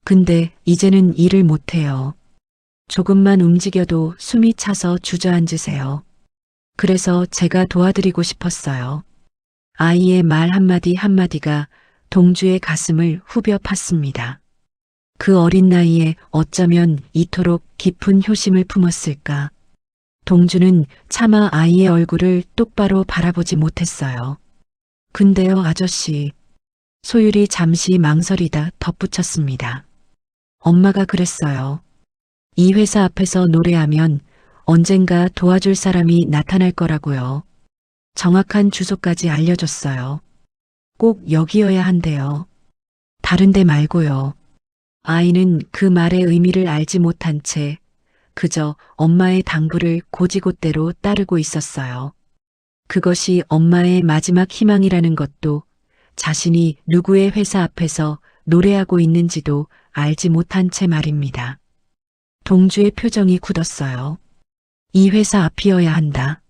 근데 이제는 일을 못해요. 조금만 움직여도 숨이 차서 주저앉으세요. 그래서 제가 도와드리고 싶었어요. 아이의 말 한마디 한마디가 동주의 가슴을 후벼 팠습니다. 그 어린 나이에 어쩌면 이토록 깊은 효심을 품었을까. 동주는 차마 아이의 얼굴을 똑바로 바라보지 못했어요. 근데요, 아저씨. 소율이 잠시 망설이다 덧붙였습니다. 엄마가 그랬어요. 이 회사 앞에서 노래하면 언젠가 도와줄 사람이 나타날 거라고요. 정확한 주소까지 알려줬어요. 꼭 여기여야 한대요. 다른 데 말고요. 아이는 그 말의 의미를 알지 못한 채 그저 엄마의 당부를 고지곳대로 따르고 있었어요. 그것이 엄마의 마지막 희망이라는 것도 자신이 누구의 회사 앞에서 노래하고 있는지도 알지 못한 채 말입니다. 동주의 표정이 굳었어요. 이 회사 앞이어야 한다.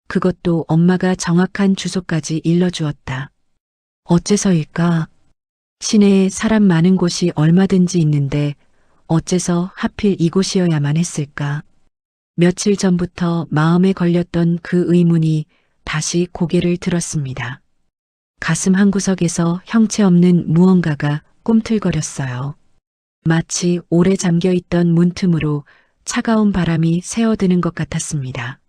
그것도 엄마가 정확한 주소까지 일러주었다. 어째서일까? 시내에 사람 많은 곳이 얼마든지 있는데 어째서 하필 이곳이어야만 했을까? 며칠 전부터 마음에 걸렸던 그 의문이 다시 고개를 들었습니다. 가슴 한구석에서 형체 없는 무언가가 꿈틀거렸어요. 마치 오래 잠겨있던 문틈으로 차가운 바람이 새어드는 것 같았습니다.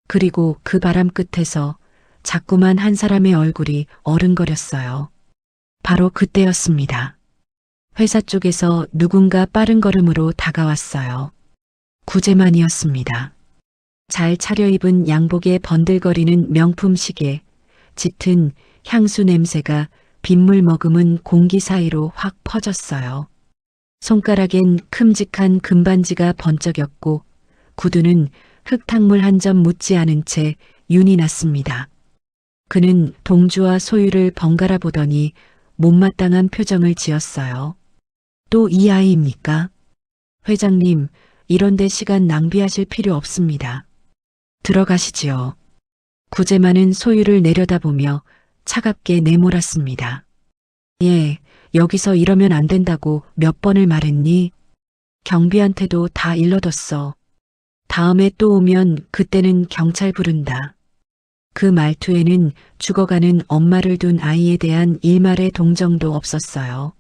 그리고 그 바람 끝에서 자꾸만 한 사람의 얼굴이 어른거렸어요. 바로 그때였습니다. 회사 쪽에서 누군가 빠른 걸음으로 다가왔어요. 구제만이었습니다. 잘 차려입은 양복에 번들거리는 명품 시계, 짙은 향수 냄새가 빗물 머금은 공기 사이로 확 퍼졌어요. 손가락엔 큼직한 금반지가 번쩍였고 구두는 흙탕물 한 점 묻지 않은 채 윤이 났습니다. 그는 동주와 소유를 번갈아 보더니 못마땅한 표정을 지었어요. 또 이 아이입니까? 회장님, 이런데 시간 낭비하실 필요 없습니다. 들어가시지요. 구제만은 소유를 내려다보며 차갑게 내몰았습니다. 예, 여기서 이러면 안 된다고 몇 번을 말했니? 경비한테도 다 일러뒀어. 다음에 또 오면 그때는 경찰 부른다. 그 말투에는 죽어가는 엄마를 둔 아이에 대한 일말의 동정도 없었어요.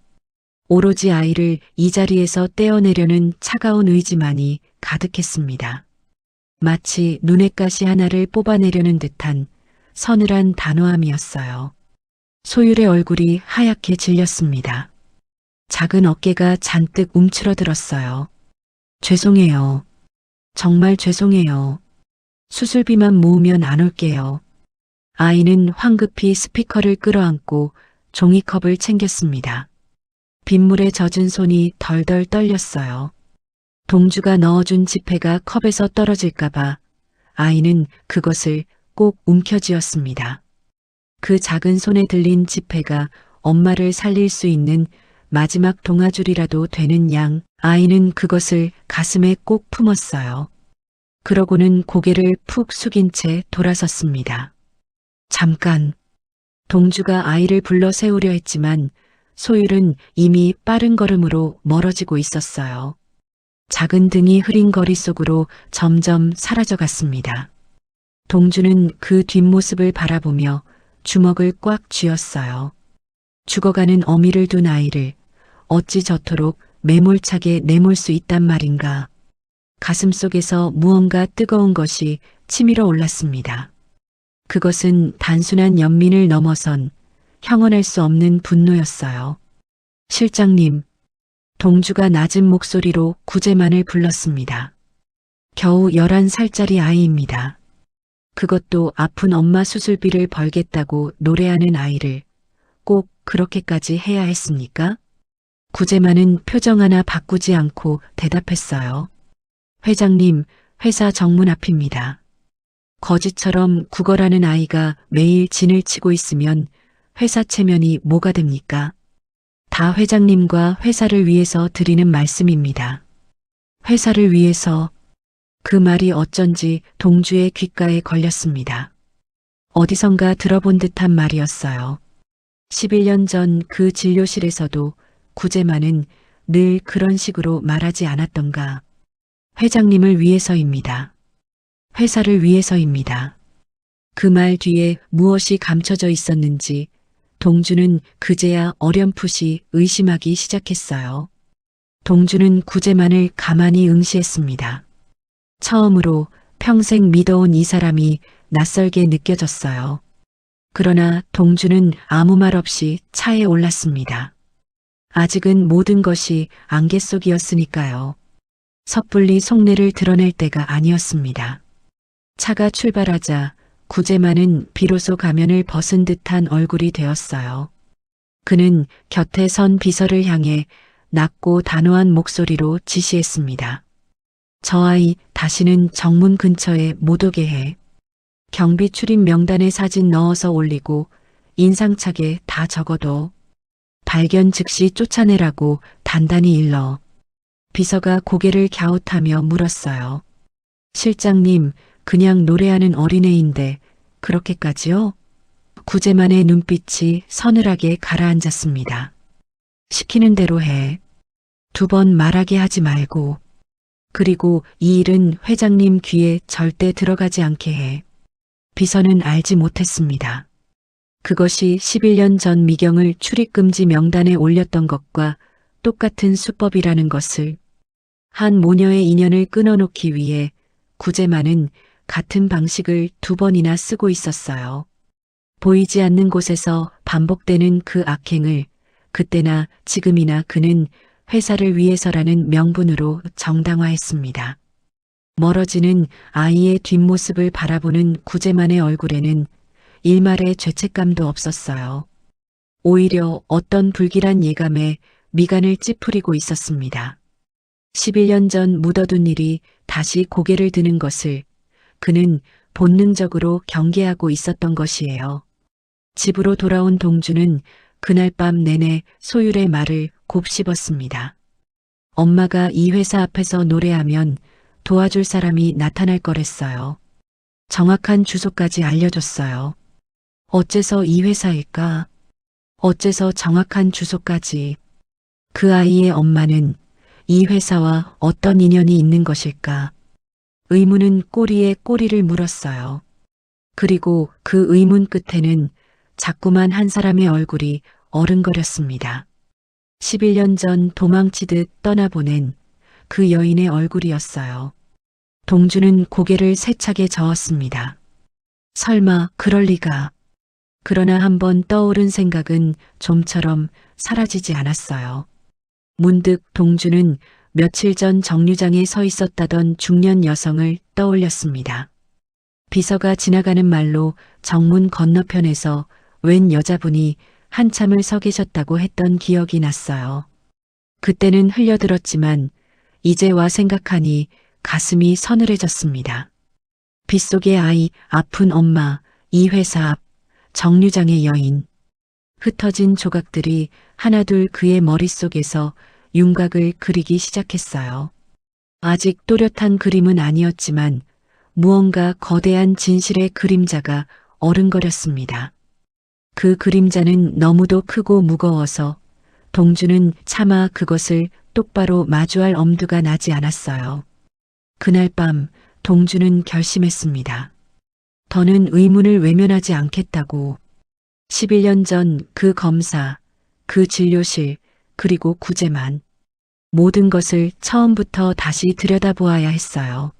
오로지 아이를 이 자리에서 떼어내려는 차가운 의지만이 가득했습니다. 마치 눈의 가시 하나를 뽑아내려는 듯한 서늘한 단호함이었어요. 소율의 얼굴이 하얗게 질렸습니다. 작은 어깨가 잔뜩 움츠러들었어요. 죄송해요. 정말 죄송해요. 수술비만 모으면 안 올게요. 아이는 황급히 스피커를 끌어안고 종이컵을 챙겼습니다. 빗물에 젖은 손이 덜덜 떨렸어요. 동주가 넣어준 지폐가 컵에서 떨어질까봐 아이는 그것을 꼭 움켜쥐었습니다. 그 작은 손에 들린 지폐가 엄마를 살릴 수 있는 마지막 동아줄이라도 되는 양 아이는 그것을 가슴에 꼭 품었어요. 그러고는 고개를 푹 숙인 채 돌아섰습니다. 잠깐. 동주가 아이를 불러 세우려 했지만 소율은 이미 빠른 걸음으로 멀어지고 있었어요. 작은 등이 흐린 거리 속으로 점점 사라져갔습니다. 동주는 그 뒷모습을 바라보며 주먹을 꽉 쥐었어요. 죽어가는 어미를 둔 아이를 어찌 저토록 매몰차게 내몰 수 있단 말인가. 가슴속에서 무언가 뜨거운 것이 치밀어 올랐습니다. 그것은 단순한 연민을 넘어선 형언할 수 없는 분노였어요. 실장님, 동주가 낮은 목소리로 구제만을 불렀습니다. 겨우 11살짜리 아이입니다. 그것도 아픈 엄마 수술비를 벌겠다고 노래하는 아이를 꼭 그렇게까지 해야 했습니까? 구제만은 표정 하나 바꾸지 않고 대답했어요. 회장님, 회사 정문 앞입니다. 거지처럼 구걸하는 아이가 매일 진을 치고 있으면 회사 체면이 뭐가 됩니까? 다 회장님과 회사를 위해서 드리는 말씀입니다. 회사를 위해서. 그 말이 어쩐지 동주의 귓가에 걸렸습니다. 어디선가 들어본 듯한 말이었어요. 11년 전 그 진료실에서도 구제만은 늘 그런 식으로 말하지 않았던가. 회장님을 위해서입니다. 회사를 위해서입니다. 그 말 뒤에 무엇이 감춰져 있었는지 동주는 그제야 어렴풋이 의심하기 시작했어요. 동주는 구제만을 가만히 응시했습니다. 처음으로 평생 믿어온 이 사람이 낯설게 느껴졌어요. 그러나 동주는 아무 말 없이 차에 올랐습니다. 아직은 모든 것이 안개 속이었으니까요. 섣불리 속내를 드러낼 때가 아니었습니다. 차가 출발하자 구제만은 비로소 가면을 벗은 듯한 얼굴이 되었어요. 그는 곁에 선 비서를 향해 낮고 단호한 목소리로 지시했습니다. 저 아이 다시는 정문 근처에 못 오게 해. 경비 출입 명단에 사진 넣어서 올리고 인상착에 다 적어도 발견 즉시 쫓아내라고 단단히 일러. 비서가 고개를 갸웃하며 물었어요. 실장님, 그냥 노래하는 어린애인데 그렇게까지요? 구제만의 눈빛이 서늘하게 가라앉았습니다. 시키는 대로 해. 2번 말하게 하지 말고. 그리고 이 일은 회장님 귀에 절대 들어가지 않게 해. 비서는 알지 못했습니다. 그것이 11년 전 미경을 출입금지 명단에 올렸던 것과 똑같은 수법이라는 것을. 한 모녀의 인연을 끊어놓기 위해 구제만은 같은 방식을 2번이나 쓰고 있었어요. 보이지 않는 곳에서 반복되는 그 악행을 그때나 지금이나 그는 회사를 위해서라는 명분으로 정당화했습니다. 멀어지는 아이의 뒷모습을 바라보는 구제만의 얼굴에는 일말의 죄책감도 없었어요. 오히려 어떤 불길한 예감에 미간을 찌푸리고 있었습니다. 11년 전 묻어둔 일이 다시 고개를 드는 것을 그는 본능적으로 경계하고 있었던 것이에요. 집으로 돌아온 동주는 그날 밤 내내 소율의 말을 곱씹었습니다. 엄마가 이 회사 앞에서 노래하면 도와줄 사람이 나타날 거랬어요. 정확한 주소까지 알려줬어요. 어째서 이 회사일까? 어째서 정확한 주소까지? 그 아이의 엄마는 이 회사와 어떤 인연이 있는 것일까? 의문은 꼬리에 꼬리를 물었어요. 그리고 그 의문 끝에는 자꾸만 한 사람의 얼굴이 어른거렸습니다. 11년 전 도망치듯 떠나보낸 그 여인의 얼굴이었어요. 동주는 고개를 세차게 저었습니다. 설마 그럴 리가. 그러나 한번 떠오른 생각은 좀처럼 사라지지 않았어요. 문득 동주는 며칠 전 정류장에 서 있었다던 중년 여성을 떠올렸습니다. 비서가 지나가는 말로 정문 건너편에서 웬 여자분이 한참을 서 계셨다고 했던 기억이 났어요. 그때는 흘려들었지만 이제와 생각하니 가슴이 서늘해졌습니다. 빗속의 아이, 아픈 엄마, 이 회사 앞, 정류장의 여인. 흩어진 조각들이 하나둘 그의 머릿속에서 윤곽을 그리기 시작했어요. 아직 또렷한 그림은 아니었지만 무언가 거대한 진실의 그림자가 어른거렸습니다. 그 그림자는 너무도 크고 무거워서 동주는 차마 그것을 똑바로 마주할 엄두가 나지 않았어요. 그날 밤 동주는 결심했습니다. 더는 의문을 외면하지 않겠다고. 11년 전 그 검사, 그 진료실, 그리고 구제만. 모든 것을 처음부터 다시 들여다보아야 했어요.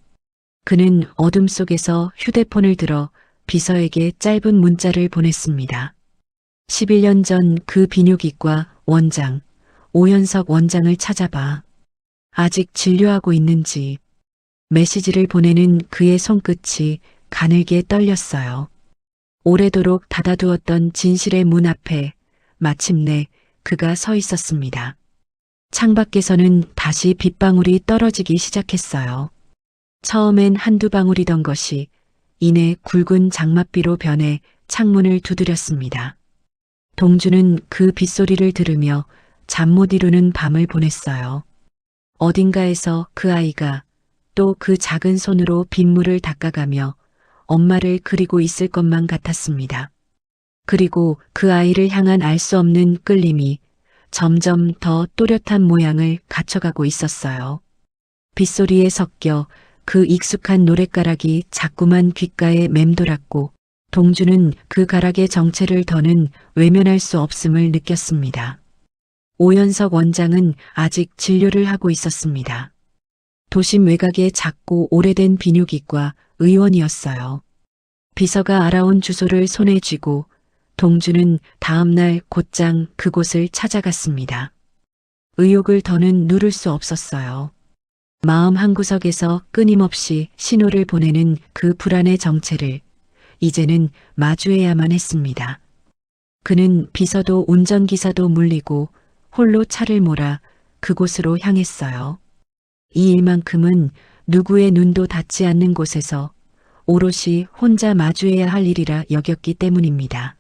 그는 어둠 속에서 휴대폰을 들어 비서에게 짧은 문자를 보냈습니다. 11년 전 그 비뇨기과 원장, 오현석 원장을 찾아봐. 아직 진료하고 있는지. 메시지를 보내는 그의 손끝이 가늘게 떨렸어요. 오래도록 닫아두었던 진실의 문 앞에 마침내 그가 서 있었습니다. 창밖에서는 다시 빗방울이 떨어지기 시작했어요. 처음엔 한두 방울이던 것이 이내 굵은 장맛비로 변해 창문을 두드렸습니다. 동주는 그 빗소리를 들으며 잠 못 이루는 밤을 보냈어요. 어딘가에서 그 아이가 또 그 작은 손으로 빗물을 닦아가며 엄마를 그리고 있을 것만 같았습니다. 그리고 그 아이를 향한 알 수 없는 끌림이 점점 더 또렷한 모양을 갖춰가고 있었어요. 빗소리에 섞여 그 익숙한 노랫가락이 자꾸만 귓가에 맴돌았고 동주는 그 가락의 정체를 더는 외면할 수 없음을 느꼈습니다. 오현석 원장은 아직 진료를 하고 있었습니다. 도심 외곽의 작고 오래된 비뇨기과 의원이었어요. 비서가 알아온 주소를 손에 쥐고 동주는 다음날 곧장 그곳을 찾아갔습니다. 의욕을 더는 누를 수 없었어요. 마음 한구석에서 끊임없이 신호를 보내는 그 불안의 정체를 이제는 마주해야만 했습니다. 그는 비서도 운전기사도 물리고 홀로 차를 몰아 그곳으로 향했어요. 이 일만큼은 누구의 눈도 닿지 않는 곳에서 오롯이 혼자 마주해야 할 일이라 여겼기 때문입니다.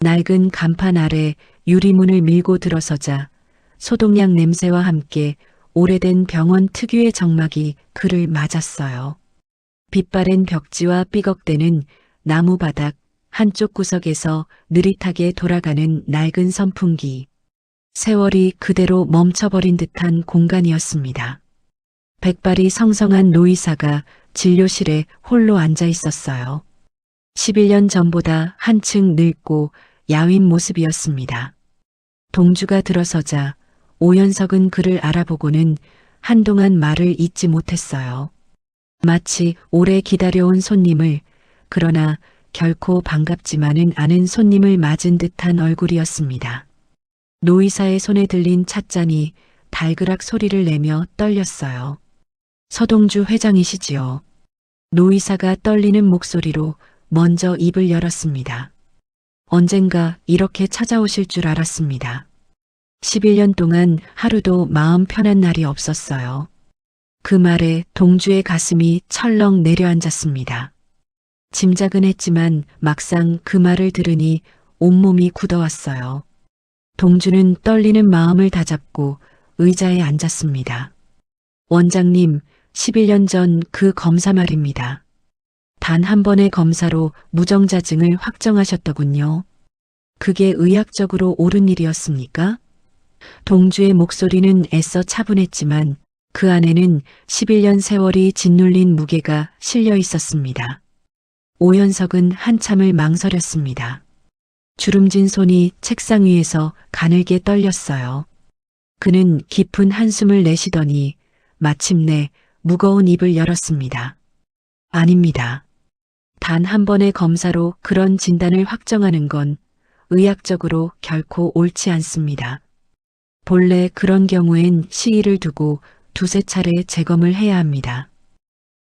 낡은 간판 아래 유리문을 밀고 들어서자 소독약 냄새와 함께 오래된 병원 특유의 정막이 그를 맞았어요. 빛바랜 벽지와 삐걱대는 나무 바닥, 한쪽 구석에서 느릿하게 돌아가는 낡은 선풍기. 세월이 그대로 멈춰버린 듯한 공간이었습니다. 백발이 성성한 노의사가 진료실에 홀로 앉아 있었어요. 11년 전보다 한층 늙고 야윈 모습이었습니다. 동주가 들어서자 오연석은 그를 알아보고는 한동안 말을 잇지 못했어요. 마치 오래 기다려온 손님을, 그러나 결코 반갑지만은 않은 손님을 맞은 듯한 얼굴이었습니다. 노의사의 손에 들린 찻잔이 달그락 소리를 내며 떨렸어요. 서동주 회장이시지요. 노의사가 떨리는 목소리로 먼저 입을 열었습니다. 언젠가 이렇게 찾아오실 줄 알았습니다. 11년 동안 하루도 마음 편한 날이 없었어요. 그 말에 동주의 가슴이 철렁 내려앉았습니다. 짐작은 했지만 막상 그 말을 들으니 온몸이 굳어왔어요. 동주는 떨리는 마음을 다잡고 의자에 앉았습니다. 원장님, 11년 전 그 검사 말입니다. 단 한 번의 검사로 무정자증을 확정하셨더군요. 그게 의학적으로 옳은 일이었습니까? 동주의 목소리는 애써 차분했지만 그 안에는 11년 세월이 짓눌린 무게가 실려 있었습니다. 오연석은 한참을 망설였습니다. 주름진 손이 책상 위에서 가늘게 떨렸어요. 그는 깊은 한숨을 내쉬더니 마침내 무거운 입을 열었습니다. 아닙니다. 단 한 번의 검사로 그런 진단을 확정하는 건 의학적으로 결코 옳지 않습니다. 본래 그런 경우엔 시일을 두고 두세 차례 재검을 해야 합니다.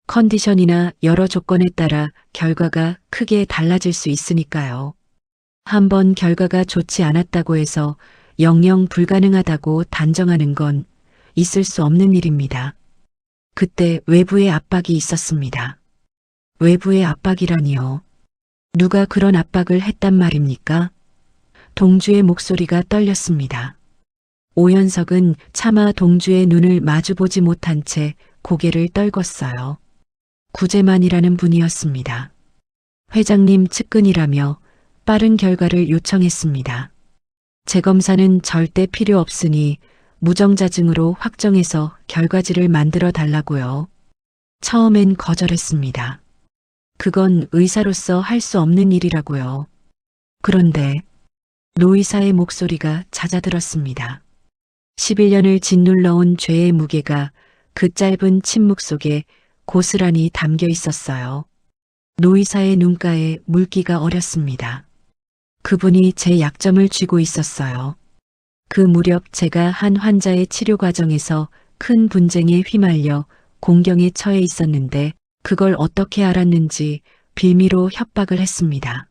컨디션이나 여러 조건에 따라 결과가 크게 달라질 수 있으니까요. 한 번 결과가 좋지 않았다고 해서 영영 불가능하다고 단정하는 건 있을 수 없는 일입니다. 그때 외부의 압박이 있었습니다. 외부의 압박이라니요. 누가 그런 압박을 했단 말입니까? 동주의 목소리가 떨렸습니다. 오연석은 차마 동주의 눈을 마주보지 못한 채 고개를 떨궜어요. 구제만이라는 분이었습니다. 회장님 측근이라며 빠른 결과를 요청했습니다. 재검사는 절대 필요 없으니 무정자증으로 확정해서 결과지를 만들어 달라고요. 처음엔 거절했습니다. 그건 의사로서 할 수 없는 일이라고요. 그런데 노의사의 목소리가 잦아들었습니다. 11년을 짓눌러온 죄의 무게가 그 짧은 침묵 속에 고스란히 담겨 있었어요. 노의사의 눈가에 물기가 어렸습니다. 그분이 제 약점을 쥐고 있었어요. 그 무렵 제가 한 환자의 치료 과정에서 큰 분쟁에 휘말려 공경에 처해 있었는데 그걸 어떻게 알았는지 빌미로 협박을 했습니다.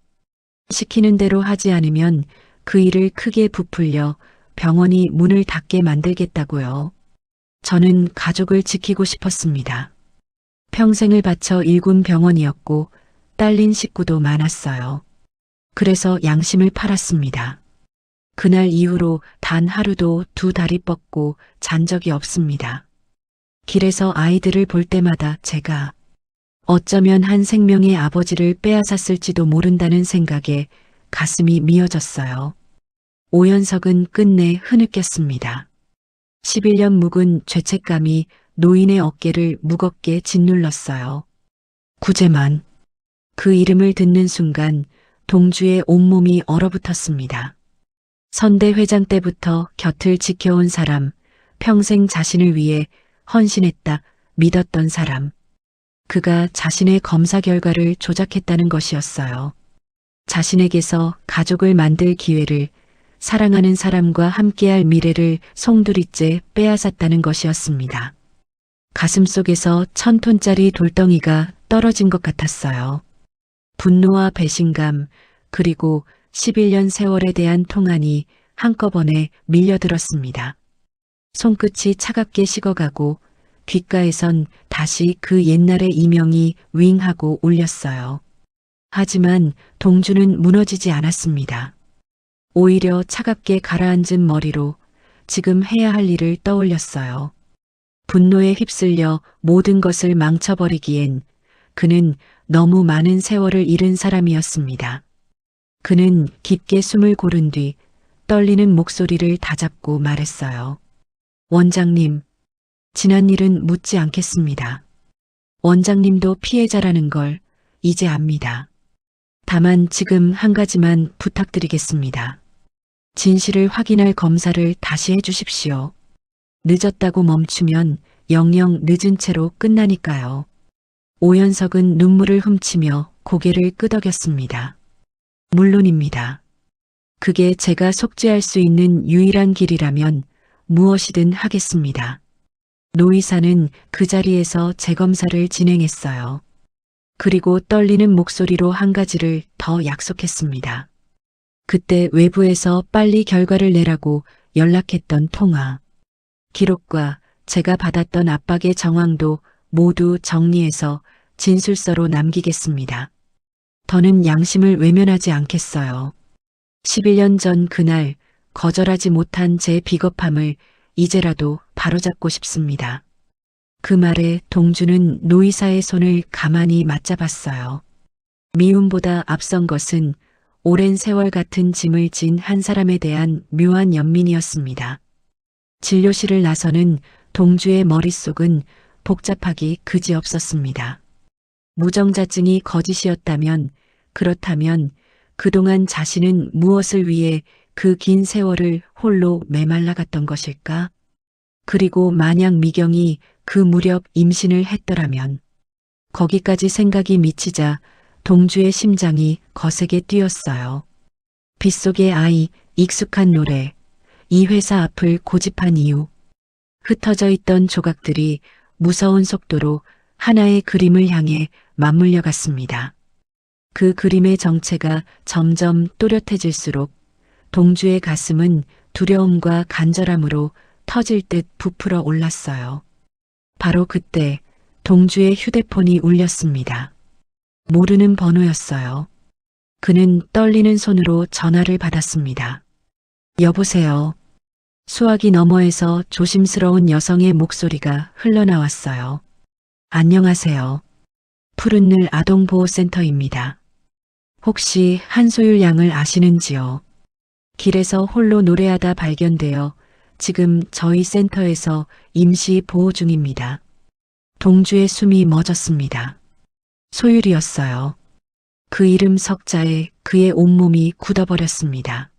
시키는 대로 하지 않으면 그 일을 크게 부풀려 병원이 문을 닫게 만들겠다고요. 저는 가족을 지키고 싶었습니다. 평생을 바쳐 일군 병원이었고 딸린 식구도 많았어요. 그래서 양심을 팔았습니다. 그날 이후로 단 하루도 두 다리 뻗고 잔 적이 없습니다. 길에서 아이들을 볼 때마다 제가 어쩌면 한 생명의 아버지를 빼앗았을지도 모른다는 생각에 가슴이 미어졌어요. 오연석은 끝내 흐느꼈습니다. 11년 묵은 죄책감이 노인의 어깨를 무겁게 짓눌렀어요. 구제만. 그 이름을 듣는 순간 동주의 온몸이 얼어붙었습니다. 선대 회장 때부터 곁을 지켜온 사람, 평생 자신을 위해 헌신했다 믿었던 사람. 그가 자신의 검사 결과를 조작했다는 것이었어요. 자신에게서 가족을 만들 기회를, 사랑하는 사람과 함께할 미래를 송두리째 빼앗았다는 것이었습니다. 가슴속에서 1000톤짜리 돌덩이가 떨어진 것 같았어요. 분노와 배신감, 그리고 11년 세월에 대한 통안이 한꺼번에 밀려들었습니다. 손끝이 차갑게 식어가고 귓가에선 다시 그 옛날의 이명이 윙하고 울렸어요. 하지만 동주는 무너지지 않았습니다. 오히려 차갑게 가라앉은 머리로 지금 해야 할 일을 떠올렸어요. 분노에 휩쓸려 모든 것을 망쳐버리기엔 그는 너무 많은 세월을 잃은 사람이었습니다. 그는 깊게 숨을 고른 뒤 떨리는 목소리를 다잡고 말했어요. 원장님, 지난 일은 묻지 않겠습니다. 원장님도 피해자라는 걸 이제 압니다. 다만 지금 한 가지만 부탁드리겠습니다. 진실을 확인할 검사를 다시 해주십시오. 늦었다고 멈추면 영영 늦은 채로 끝나니까요. 오연석은 눈물을 훔치며 고개를 끄덕였습니다. 물론입니다. 그게 제가 속죄할 수 있는 유일한 길이라면 무엇이든 하겠습니다. 노 의사는 그 자리에서 재검사를 진행했어요. 그리고 떨리는 목소리로 한 가지를 더 약속했습니다. 그때 외부에서 빨리 결과를 내라고 연락했던 통화. 기록과 제가 받았던 압박의 정황도 모두 정리해서 진술서로 남기겠습니다. 더는 양심을 외면하지 않겠어요. 11년 전 그날 거절하지 못한 제 비겁함을 이제라도 바로잡고 싶습니다. 그 말에 동주는 노 의사의 손을 가만히 맞잡았어요. 미움보다 앞선 것은 오랜 세월 같은 짐을 진 한 사람에 대한 묘한 연민이었습니다. 진료실을 나서는 동주의 머릿속은 복잡하기 그지없었습니다. 무정자증이 거짓이었다면, 그렇다면 그동안 자신은 무엇을 위해 그 긴 세월을 홀로 메말라갔던 것일까? 그리고 만약 미경이 그 무렵 임신을 했더라면, 거기까지 생각이 미치자 동주의 심장이 거세게 뛰었어요. 빗속의 아이, 익숙한 노래, 이 회사 앞을 고집한 이유, 흩어져 있던 조각들이 무서운 속도로 하나의 그림을 향해 맞물려 갔습니다. 그 그림의 정체가 점점 또렷해질수록 동주의 가슴은 두려움과 간절함으로 터질 듯 부풀어 올랐어요. 바로 그때 동주의 휴대폰이 울렸습니다. 모르는 번호였어요. 그는 떨리는 손으로 전화를 받았습니다. 여보세요. 수화기 너머에서 조심스러운 여성의 목소리가 흘러나왔어요. 안녕하세요. 푸른늘 아동보호센터입니다. 혹시 한소율 양을 아시는지요? 길에서 홀로 노래하다 발견되어 지금 저희 센터에서 임시 보호 중입니다. 동주의 숨이 멎었습니다. 소율이었어요. 그 이름 석자에 그의 온몸이 굳어버렸습니다.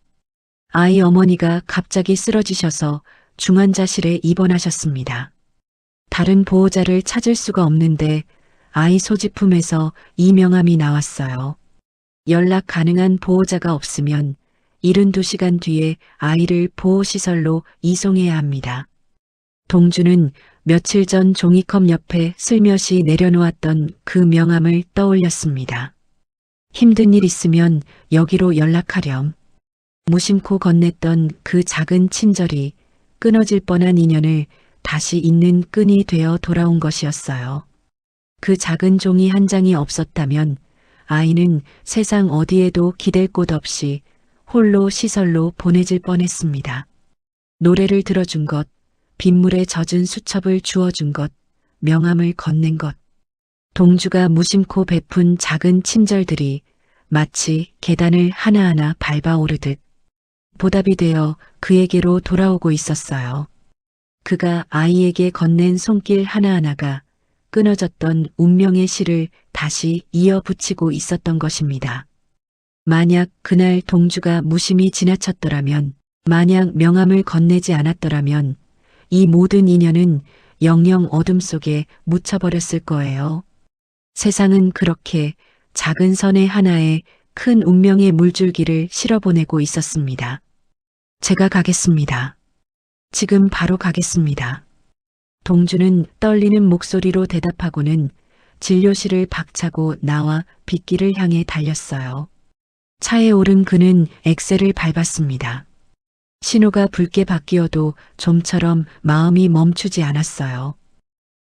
아이 어머니가 갑자기 쓰러지셔서 중환자실에 입원하셨습니다. 다른 보호자를 찾을 수가 없는데 아이 소지품에서 이 명함이 나왔어요. 연락 가능한 보호자가 없으면 72시간 뒤에 아이를 보호시설로 이송해야 합니다. 동주는 며칠 전 종이컵 옆에 슬며시 내려놓았던 그 명함을 떠올렸습니다. 힘든 일 있으면 여기로 연락하렴. 무심코 건넸던 그 작은 친절이 끊어질 뻔한 인연을 다시 잇는 끈이 되어 돌아온 것이었어요. 그 작은 종이 한 장이 없었다면 아이는 세상 어디에도 기댈 곳 없이 홀로 시설로 보내질 뻔했습니다. 노래를 들어준 것, 빗물에 젖은 수첩을 주워준 것, 명함을 건넨 것. 동주가 무심코 베푼 작은 친절들이 마치 계단을 하나하나 밟아오르듯 보답이 되어 그에게로 돌아오고 있었어요. 그가 아이에게 건넨 손길 하나하나가 끊어졌던 운명의 실을 다시 이어붙이고 있었던 것입니다. 만약 그날 동주가 무심히 지나쳤더라면, 만약 명함을 건네지 않았더라면 이 모든 인연은 영영 어둠 속에 묻혀버렸을 거예요. 세상은 그렇게 작은 선의 하나에 큰 운명의 물줄기를 실어보내고 있었습니다. 제가 가겠습니다. 지금 바로 가겠습니다. 동주는 떨리는 목소리로 대답하고는 진료실을 박차고 나와 빗길을 향해 달렸어요. 차에 오른 그는 엑셀을 밟았습니다. 신호가 붉게 바뀌어도 좀처럼 마음이 멈추지 않았어요.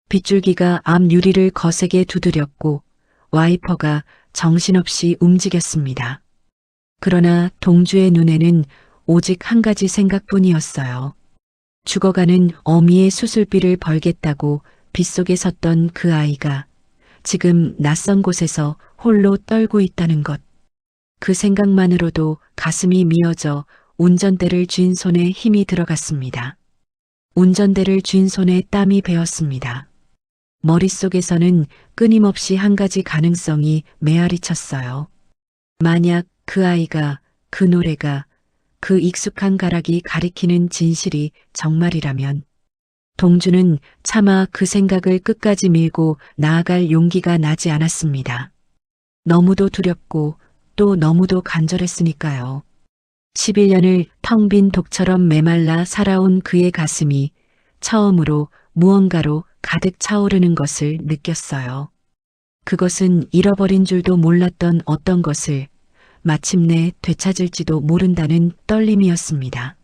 빗줄기가 앞 유리를 거세게 두드렸고 와이퍼가 정신없이 움직였습니다. 그러나 동주의 눈에는 오직 한 가지 생각뿐이었어요. 죽어가는 어미의 수술비를 벌겠다고 빗속에 섰던 그 아이가 지금 낯선 곳에서 홀로 떨고 있다는 것. 그 생각만으로도 가슴이 미어져 운전대를 쥔 손에 힘이 들어갔습니다. 운전대를 쥔 손에 땀이 배었습니다. 머릿속에서는 끊임없이 한 가지 가능성이 메아리쳤어요. 만약 그 아이가, 그 노래가, 그 익숙한 가락이 가리키는 진실이 정말이라면 동주는 차마 그 생각을 끝까지 밀고 나아갈 용기가 나지 않았습니다. 너무도 두렵고 또 너무도 간절했으니까요. 11년을 텅 빈 독처럼 메말라 살아온 그의 가슴이 처음으로 무언가로 가득 차오르는 것을 느꼈어요. 그것은 잃어버린 줄도 몰랐던 어떤 것을 마침내 되찾을지도 모른다는 떨림이었습니다.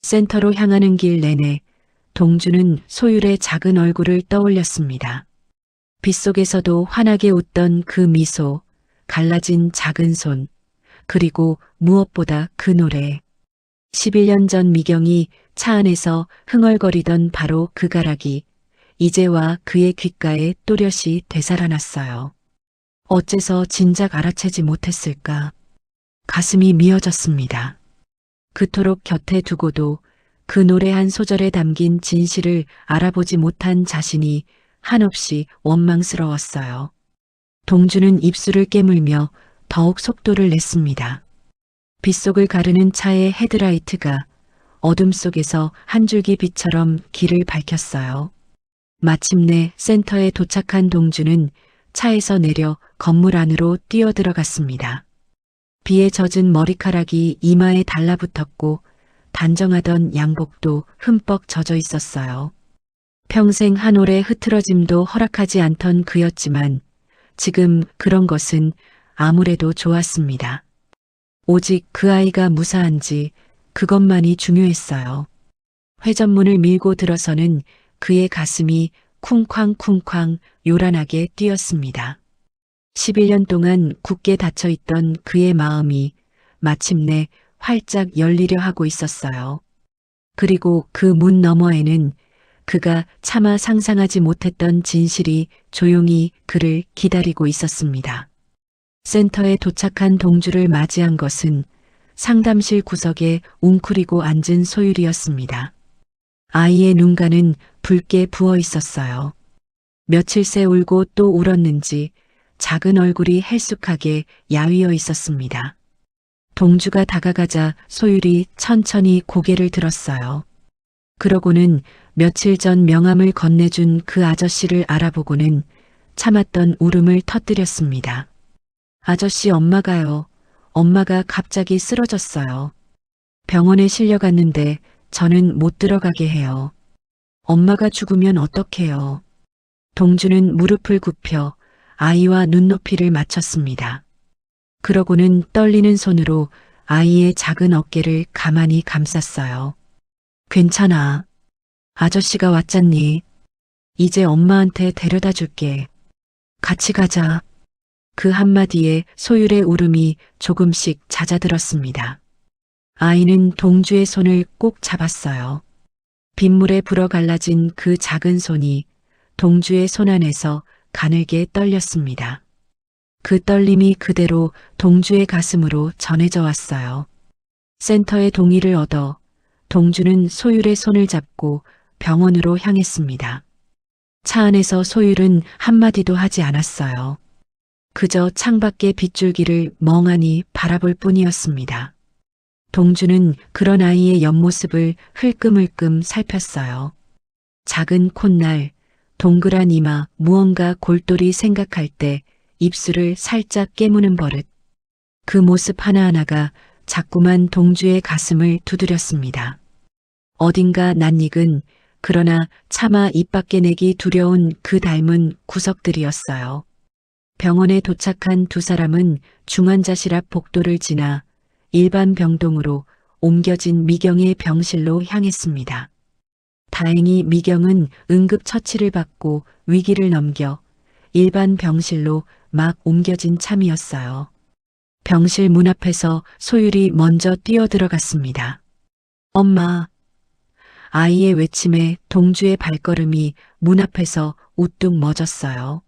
센터로 향하는 길 내내 동주는 소율의 작은 얼굴을 떠올렸습니다. 빗속에서도 환하게 웃던 그 미소, 갈라진 작은 손, 그리고 무엇보다 그 노래. 11년 전 미경이 차 안에서 흥얼거리던 바로 그 가락이 이제와 그의 귓가에 또렷이 되살아났어요. 어째서 진작 알아채지 못했을까? 가슴이 미어졌습니다. 그토록 곁에 두고도 그 노래 한 소절에 담긴 진실을 알아보지 못한 자신이 한없이 원망스러웠어요. 동주는 입술을 깨물며 더욱 속도를 냈습니다. 빗속을 가르는 차의 헤드라이트가 어둠 속에서 한 줄기 빛처럼 길을 밝혔어요. 마침내 센터에 도착한 동주는 차에서 내려 건물 안으로 뛰어들어갔습니다. 비에 젖은 머리카락이 이마에 달라붙었고 단정하던 양복도 흠뻑 젖어 있었어요. 평생 한 올의 흐트러짐도 허락하지 않던 그였지만 지금 그런 것은 아무래도 좋았습니다. 오직 그 아이가 무사한지 그것만이 중요했어요. 회전문을 밀고 들어서는 그의 가슴이 쿵쾅쿵쾅 요란하게 뛰었습니다. 11년 동안 굳게 닫혀있던 그의 마음이 마침내 활짝 열리려 하고 있었어요. 그리고 그 문 너머에는 그가 차마 상상하지 못했던 진실이 조용히 그를 기다리고 있었습니다. 센터에 도착한 동주를 맞이한 것은 상담실 구석에 웅크리고 앉은 소율이었습니다. 아이의 눈가는 붉게 부어 있었어요. 며칠 새 울고 또 울었는지 작은 얼굴이 헬쑥하게 야위어 있었습니다. 동주가 다가가자 소율이 천천히 고개를 들었어요. 그러고는 며칠 전 명함을 건네준 그 아저씨를 알아보고는 참았던 울음을 터뜨렸습니다. 아저씨 엄마가요. 엄마가 갑자기 쓰러졌어요. 병원에 실려갔는데 저는 못 들어가게 해요. 엄마가 죽으면 어떡해요. 동주는 무릎을 굽혀 아이와 눈높이를 맞췄습니다. 그러고는 떨리는 손으로 아이의 작은 어깨를 가만히 감쌌어요. 괜찮아. 아저씨가 왔잖니. 이제 엄마한테 데려다 줄게. 같이 가자. 그 한마디에 소율의 울음이 조금씩 잦아들었습니다. 아이는 동주의 손을 꼭 잡았어요. 빗물에 불어 갈라진 그 작은 손이 동주의 손 안에서 가늘게 떨렸습니다. 그 떨림이 그대로 동주의 가슴으로 전해져 왔어요. 센터의 동의를 얻어 동주는 소율의 손을 잡고 병원으로 향했습니다. 차 안에서 소율은 한마디도 하지 않았어요. 그저 창밖의 빗줄기를 멍하니 바라볼 뿐이었습니다. 동주는 그런 아이의 옆모습을 흘끔흘끔 살폈어요. 작은 콧날, 동그란 이마, 무언가 골똘히 생각할 때 입술을 살짝 깨무는 버릇. 그 모습 하나하나가 자꾸만 동주의 가슴을 두드렸습니다. 어딘가 낯익은 그러나 차마 입 밖에 내기 두려운 그 닮은 구석들이었어요. 병원에 도착한 두 사람은 중환자실 앞 복도를 지나 일반 병동으로 옮겨진 미경의 병실로 향했습니다. 다행히 미경은 응급 처치를 받고 위기를 넘겨 일반 병실로 막 옮겨진 참이었어요. 병실 문 앞에서 소율이 먼저 뛰어들어갔습니다. 엄마. 아이의 외침에 동주의 발걸음이 문 앞에서 우뚝 멎었어요.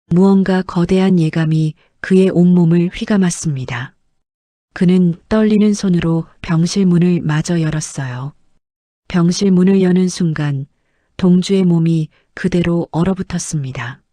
무언가 거대한 예감이 그의 온몸을 휘감았습니다. 그는 떨리는 손으로 병실 문을 마저 열었어요. 병실 문을 여는 순간 동주의 몸이 그대로 얼어붙었습니다.